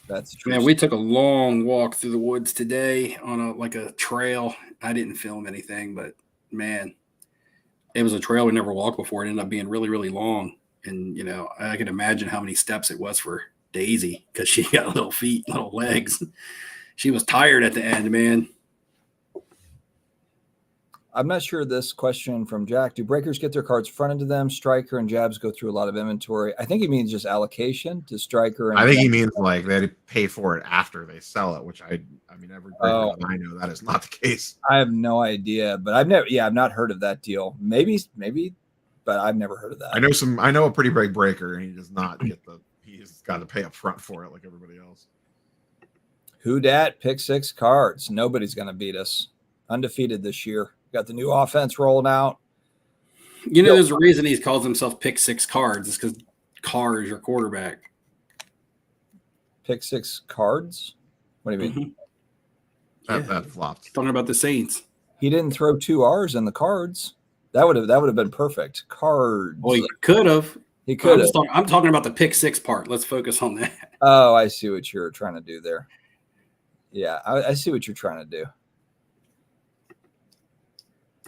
That's true.
Man, we took a long walk through the woods today on a trail. I didn't film anything, but man, it was a trail we never walked before. It ended up being really, really long. And, I could imagine how many steps it was for Daisy because she got little feet, little legs. She was tired at the end, man.
I'm not sure this question from Jack. Do breakers get their cards fronted to them? Striker and jabs go through a lot of inventory. I think he means just allocation to striker. And
I think he means like they pay for it after they sell it, which I mean, every breaker that I know that is not the case.
I have no idea, but I've not heard of that deal. Maybe, but I've never heard of that.
I know a pretty big breaker, and he does not get he's got to pay up front for it like everybody else.
Who dat? Pick 6 cards. Nobody's going to beat us. Undefeated this year. Got the new offense rolling out.
There's a reason he calls himself Pick 6 Cards. It's because Carr is your quarterback.
Pick 6 cards? What do you mean?
Mm-hmm. That flopped.
Talking about the Saints.
He didn't throw 2 R's in the cards. That would have been perfect. Cards.
Well, he could have.
He could have.
I'm talking about the Pick 6 part. Let's focus on that.
Oh, I see what you're trying to do there. Yeah, I see what you're trying to do.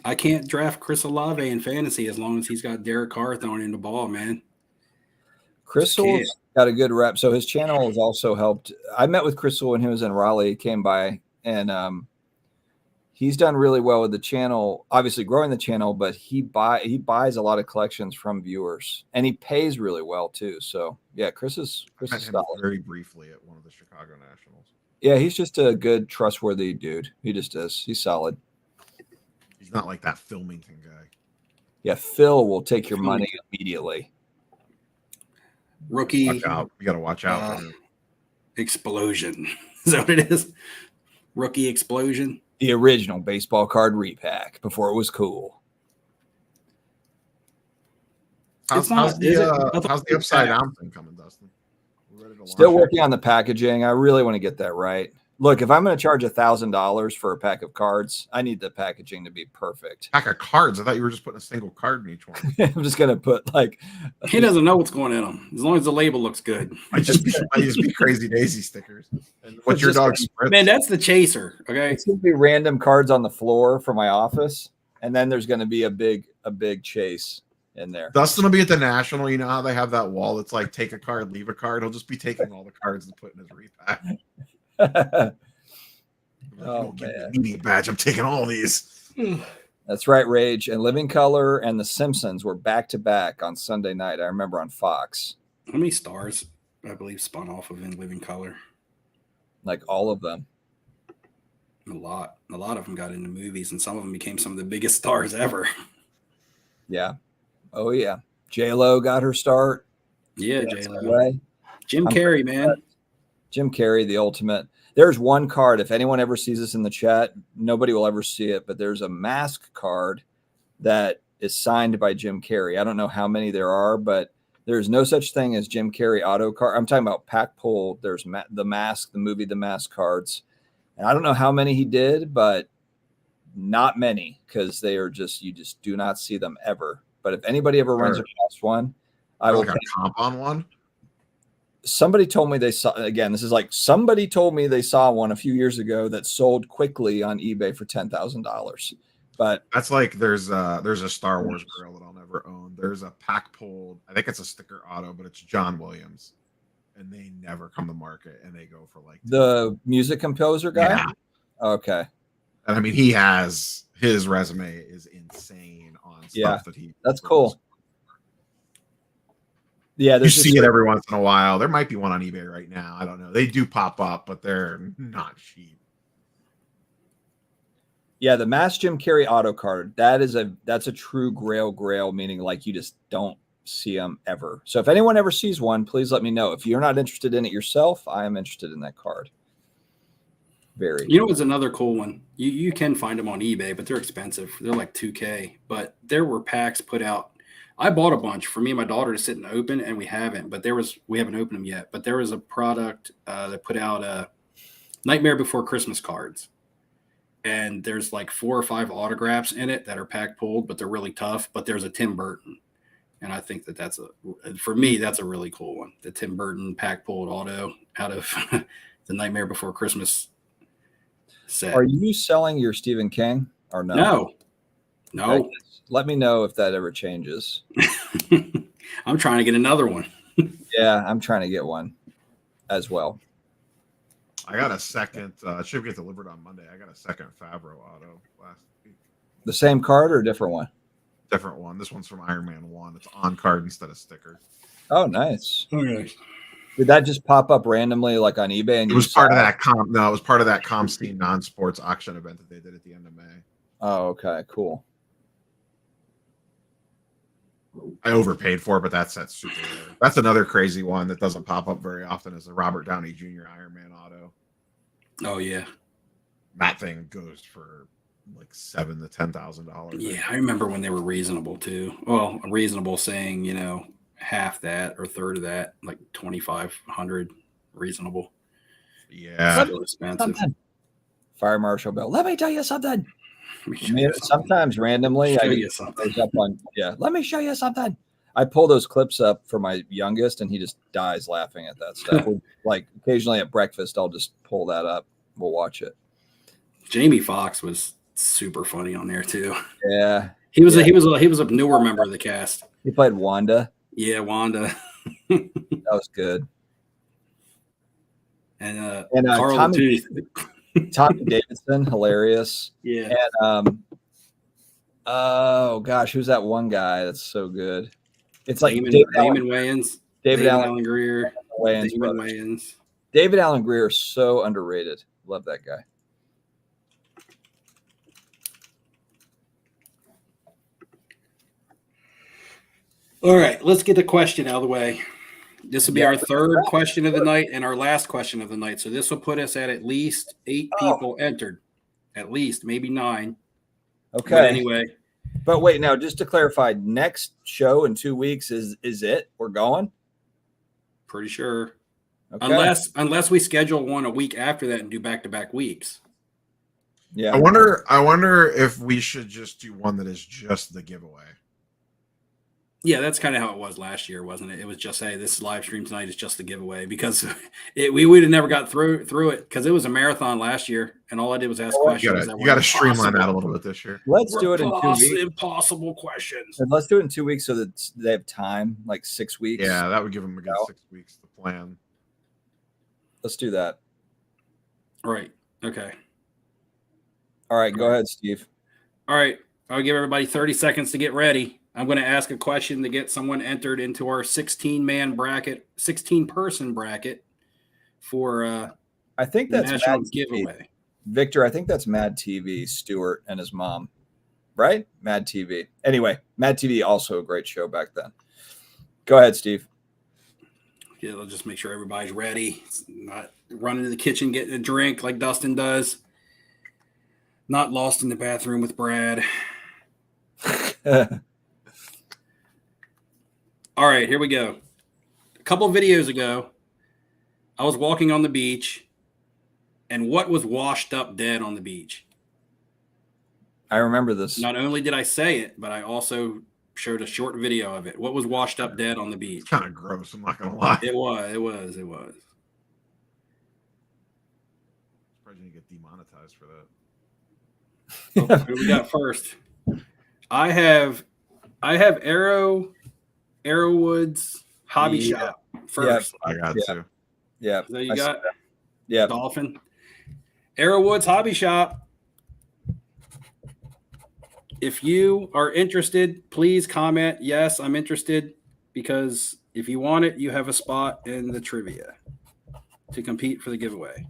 I can't draft Chris Olave in fantasy as long as he's got Derek Carr throwing in the ball, man.
Crystal's got a good rep. So his channel has also helped. I met with Crystal when he was in Raleigh. He came by, and he's done really well with the channel, obviously growing the channel, but he buys a lot of collections from viewers, and he pays really well too. So yeah, Chris is solid.
Very briefly at one of the Chicago Nationals.
Yeah, he's just a good, trustworthy dude. He just is. He's solid.
He's not like that Filmington guy.
Yeah, Phil will take your money immediately.
Rookie.
Watch out. You got to watch out.
Explosion. Is that what it is? Rookie Explosion.
The original baseball card repack before it was cool.
How's the upside down thing coming, Dustin?
Still working on the packaging. I really want to get that right. Look, if I'm going to charge $1,000 for a pack of cards, I need the packaging to be perfect.
Pack of cards? I thought you were just putting a single card in each one.
I'm just going to put like.
He doesn't know what's going in them. As long as the label looks good.
I just be Crazy Daisy stickers. And what's your dog's spritz?
Man, that's the chaser. Okay,
it's going to be random cards on the floor for my office, and then there's going to be a big chase in there.
Dustin will be at the National. You know how they have that wall that's like take a card, leave a card. He'll just be taking all the cards and putting in his repack.
Oh man,
media badge. I'm taking all these.
That's right, Rage and Living Color and The Simpsons were back to back on Sunday night. I remember on Fox.
How many stars I believe spun off of In Living Color?
Like all of them.
A lot of them got into movies, and some of them became some of the biggest stars ever.
Yeah. Oh yeah. J-Lo got her start.
Yeah, J-Lo. Jim Carrey, man.
Jim Carrey, the ultimate. There's one card. If anyone ever sees this in the chat, nobody will ever see it, but there's a mask card that is signed by Jim Carrey. I don't know how many there are, but there's no such thing as Jim Carrey auto card. I'm talking about pack pull. There's the Mask, the movie, The Mask cards. And I don't know how many he did, but not many, because they are you just do not see them ever. But if anybody ever runs across one, I will.
Like a comp on one?
Somebody told me they saw, again, this is like somebody told me they saw one a few years ago that sold quickly on eBay for $10,000. But
that's like there's a Star Wars girl that I'll never own. There's a pack pulled, I think it's a sticker auto, but it's John Williams. And they never come to market, and they go for like
the music composer guy.
Yeah.
Okay.
And I mean, his resume is insane on stuff that he.
That's cool. Yeah,
You
there's just
see it every once in a while. There might be one on eBay right now. I don't know. They do pop up, but they're not cheap.
Yeah, the Mass Jim Carrey auto card. That's a true grail, meaning like you just don't see them ever. So if anyone ever sees one, please let me know. If you're not interested in it yourself, I am interested in that card. Very.
You know what's another cool one? You can find them on eBay, but they're expensive. They're like $2K. But there were packs put out. I bought a bunch for me and my daughter to sit and open, and we haven't. But we haven't opened them yet. But there was a product that put out Nightmare Before Christmas cards, and there's like 4 or 5 autographs in it that are pack pulled, but they're really tough. But there's a Tim Burton, and I think that's for me that's a really cool one. The Tim Burton pack pulled auto out of the Nightmare Before Christmas set.
Are you selling your Stephen King or no?
No.
Okay. Let me know if that ever changes.
I'm trying to get another one.
Yeah, I'm trying to get one as well.
I got a second. It should get delivered on Monday. I got a second Favreau auto last week.
The same card or a different one?
Different one. This one's from Iron Man 1. It's on card instead of sticker.
Oh, nice.
Okay.
Did that just pop up randomly like on eBay? And
It was part of that it was part of that Comstein non-sports auction event that they did at the end of May.
Oh, okay, cool.
I overpaid for it, but that's super rare. That's another crazy one that doesn't pop up very often is the Robert Downey Jr. Iron Man auto.
Oh yeah.
That thing goes for like $7,000 to $10,000.
Yeah, I remember when they were reasonable too. Well, reasonable saying, half that or a third of that, like 2,500 reasonable.
Yeah.
Still expensive.
Fire Marshal Bill. Let me tell you something.
Let me show you something.
Sometimes randomly,
Show you something.
Let me show you something. I pull those clips up for my youngest, and he just dies laughing at that stuff. Like occasionally at breakfast, I'll just pull that up. We'll watch it.
Jamie Foxx was super funny on there too.
Yeah,
he was a newer member of the cast.
He played Wanda.
Yeah, Wanda.
That was good.
And
Carl Tommy Davidson, hilarious.
Yeah.
And oh gosh, who's that one guy that's so good? It's like
Damon Wayans,
David Allen
Greer,
Wayans,
Damon Wayans.
David Allen Greer is so underrated. Love that guy.
All right, let's get the question out of the way. This will be our third question of the night and our last question of the night. So this will put us at least 8 people entered, at least maybe 9.
Okay.
But anyway.
But wait, now just to clarify, next show in 2 weeks is it? We're going?
Pretty sure.
Okay.
Unless we schedule one a week after that and do back-to-back weeks.
Yeah.
I wonder if we should just do one that is just the giveaway.
Yeah, that's kind of how it was last year, wasn't it? It was just, hey, this live stream tonight is just a giveaway because we would have never got through it because it was a marathon last year, and all I did was ask questions.
You got to streamline that a little bit this year.
Let's do it in 2 weeks.
Impossible questions.
And let's do it in 2 weeks so that they have time, like 6 weeks.
Yeah, that would give them a good 6 weeks to plan.
Let's do that.
Right. Okay.
All right. Go ahead, Steve.
All right. I'll give everybody 30 seconds to get ready. I'm going to ask a question to get someone entered into our 16-man bracket, 16-person bracket for
I think that's
national
Mad
giveaway.
TV. Victor, I think that's Mad TV, Stuart and his mom, right? Mad TV. Anyway, Mad TV, also a great show back then. Go ahead, Steve.
Yeah, let's just make sure everybody's ready. It's not running to the kitchen getting a drink like Dustin does. Not lost in the bathroom with Brad. All right, here we go. A couple of videos ago, I was walking on the beach, and what was washed up dead on the beach?
I remember this.
Not only did I say it, but I also showed a short video of it. What was washed up dead on the beach?
It's kind of gross, I'm not going to lie.
It was.
Surprised you didn't get demonetized for that.
Oh, who we got first? I have Arrowwood's Hobby Shop first.
I got to.
Yeah.
So you got Dolphin. Arrowwood's Hobby Shop. If you are interested, please comment, yes, I'm interested, because If you want it, you have a spot in the trivia to compete for the giveaway.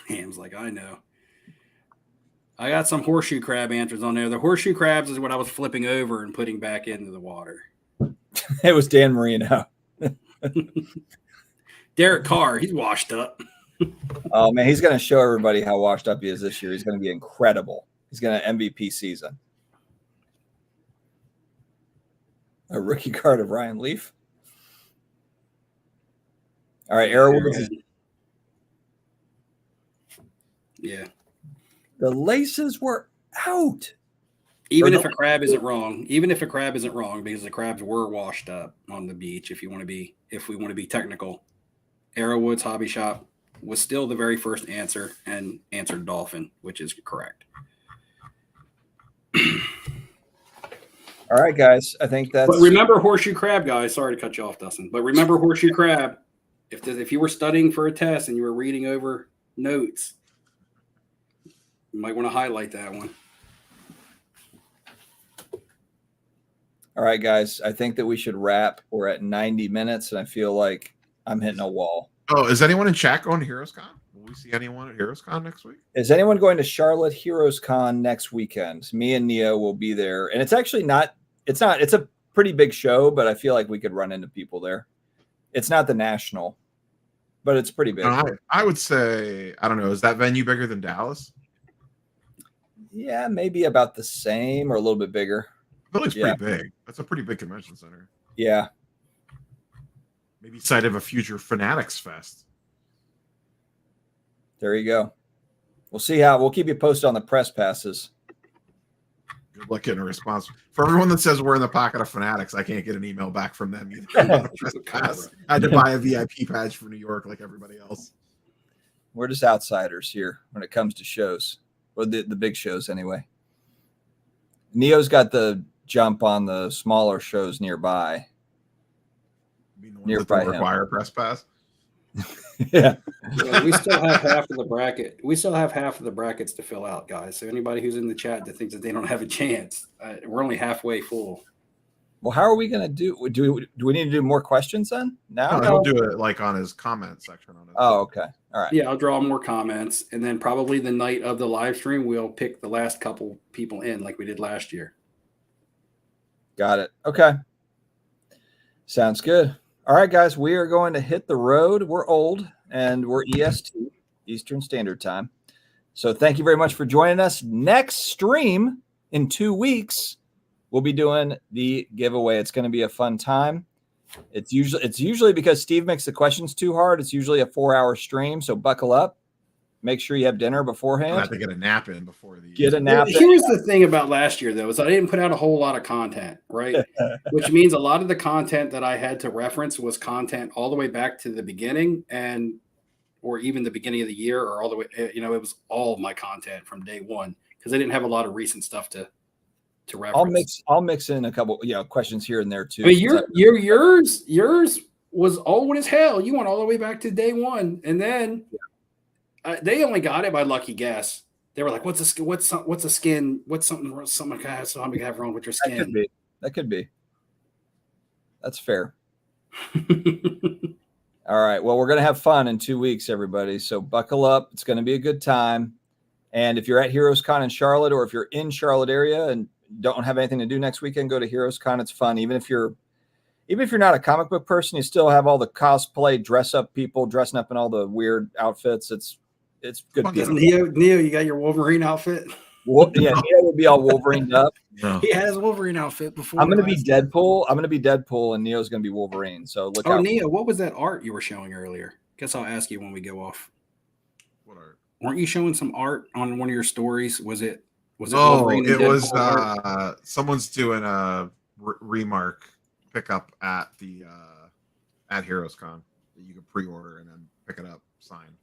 Ham's like, I know. I got some horseshoe crab answers on there. The horseshoe crabs is what I was flipping over and putting back into the water.
It was Dan Marino.
Derek Carr, he's washed up.
Oh, man, he's going to show everybody how washed up he is this year. He's going to be incredible. He's going to MVP season. A rookie card of Ryan Leaf. All right, Arrowwoods.
Yeah.
The laces were out.
Even if a crab isn't wrong, because the crabs were washed up on the beach, if we want to be technical, Arrowwoods Hobby Shop was still the very first answer and answered dolphin, which is correct.
All right, guys. I think that's.
But remember horseshoe crab, guys. Sorry to cut you off, Dustin. But remember horseshoe crab. If you were studying for a test and you were reading over notes, you might want to highlight that one.
All right, guys. I think that we should wrap. We're at 90 minutes, and I feel like I'm hitting a wall.
Oh, is anyone in chat going to HeroesCon? Will we see anyone at HeroesCon next week?
Is anyone going to Charlotte HeroesCon next weekend? Me and Neo will be there. And it's actually not, it's a pretty big show, but I feel like we could run into people there. It's not the national, but it's pretty big.
I would say, I don't know, is that venue bigger than Dallas?
Yeah, maybe about the same or a little bit bigger.
I feel like it's pretty big. That's a pretty big convention center.
Yeah.
Maybe site of a future Fanatics Fest.
There you go. We'll keep you posted on the press passes.
Good luck getting a response. For everyone that says we're in the pocket of Fanatics, I can't get an email back from them either. I had to buy a VIP badge for New York like everybody else.
We're just outsiders here when it comes to shows. Or the big shows anyway. Neo's got the jump on the smaller shows nearby.
Nearby require press pass.
Yeah.
We still have half of the bracket. We still have half of the brackets to fill out, guys. So anybody who's in the chat that thinks that they don't have a chance, we're only halfway full.
Well, how are we going to do? Do we need to do more questions then? Now
he'll do it like on his comment section. On it.
Oh, okay. All right.
Yeah, I'll draw more comments, and then probably the night of the live stream, we'll pick the last couple people in, like we did last year.
Got it. Okay. Sounds good. All right, guys, we are going to hit the road. We're old, and we're EST, Eastern Standard Time. So thank you very much for joining us. Next stream in 2 weeks, we'll be doing the giveaway. It's going to be a fun time. It's usually because Steve makes the questions too hard. It's usually a 4-hour stream, so buckle up. Make sure you have dinner beforehand.
I have to get a nap in before the.
Get a nap.
Here's the thing about last year, though, is I didn't put out a whole lot of content, right? Which means a lot of the content that I had to reference was content all the way back to the beginning, or even the beginning of the year, or all the way. It was all my content from day one because I didn't have a lot of recent stuff to reference.
I'll mix in a couple, questions here and there too.
I mean, yours was old as hell. You went all the way back to day one, and then. They only got it by lucky guess. They were like, "What's a skin? What's something something have wrong with your skin?"
That could be. That's fair. All right. Well, we're gonna have fun in 2 weeks, everybody. So buckle up. It's gonna be a good time. And if you're at HeroesCon in Charlotte, or if you're in Charlotte area and don't have anything to do next weekend, go to HeroesCon. It's fun. Even if you're not a comic book person, you still have all the cosplay dress up people dressing up in all the weird outfits. It's good.
Neo, you got your Wolverine outfit?
Well, yeah, Neo will be all Wolverined up.
No. He had his Wolverine outfit before.
I'm going to be Deadpool. And Neo's going to be Wolverine. So look out.
Oh, Neo, what was that art you were showing earlier? Guess I'll ask you when we go off.
What art?
Weren't you showing some art on one of your stories? Was it?
Oh, Wolverine it was. Someone's doing a remark pickup at the at HeroesCon that you can pre-order and then pick it up signed.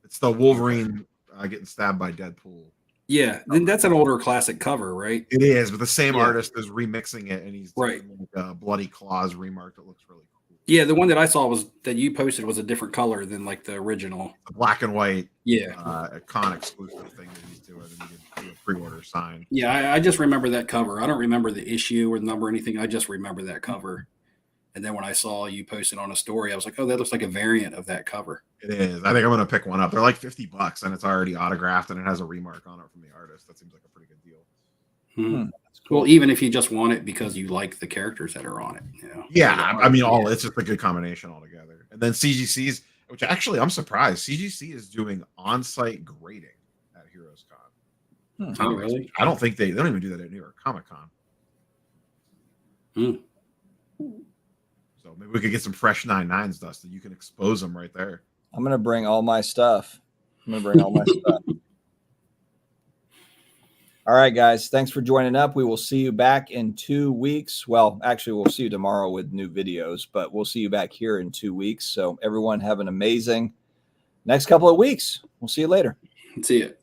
It's the Wolverine getting stabbed by Deadpool.
Yeah, then that's an older classic cover, right?
It is, but the same artist is remixing it, and he's
right.
doing like a Bloody Claws remark that looks really cool.
Yeah, the one that I saw was that you posted was a different color than like the original.
The black and white,
Yeah,
a con exclusive thing that he's doing, and you can do a pre-order sign.
yeah. I just remember that cover. I don't remember the issue or the number or anything. I just remember that cover. And then when I saw you posted on a story, I was like, oh, that looks like a variant of that cover.
It is. I think I'm gonna pick one up. They're like $50, and it's already autographed, and it has a remark on it from the artist. That seems like a pretty good deal.
That's cool. Well, even if you just want it because you like the characters that are on it, you know.
Yeah, I mean, it's just a good combination altogether. And then CGC's, which actually I'm surprised, CGC is doing on-site grading at Heroes Con.
Oh, really?
I don't think they don't even do that at New York Comic Con. So maybe we could get some fresh 9.9s, Dustin. You can expose them right there.
I'm gonna bring all my stuff. Stuff. All right, guys. Thanks for joining up. We will see you back in 2 weeks. Well, actually, we'll see you tomorrow with new videos, but we'll see you back here in 2 weeks. So everyone have an amazing next couple of weeks. We'll see you later.
See you.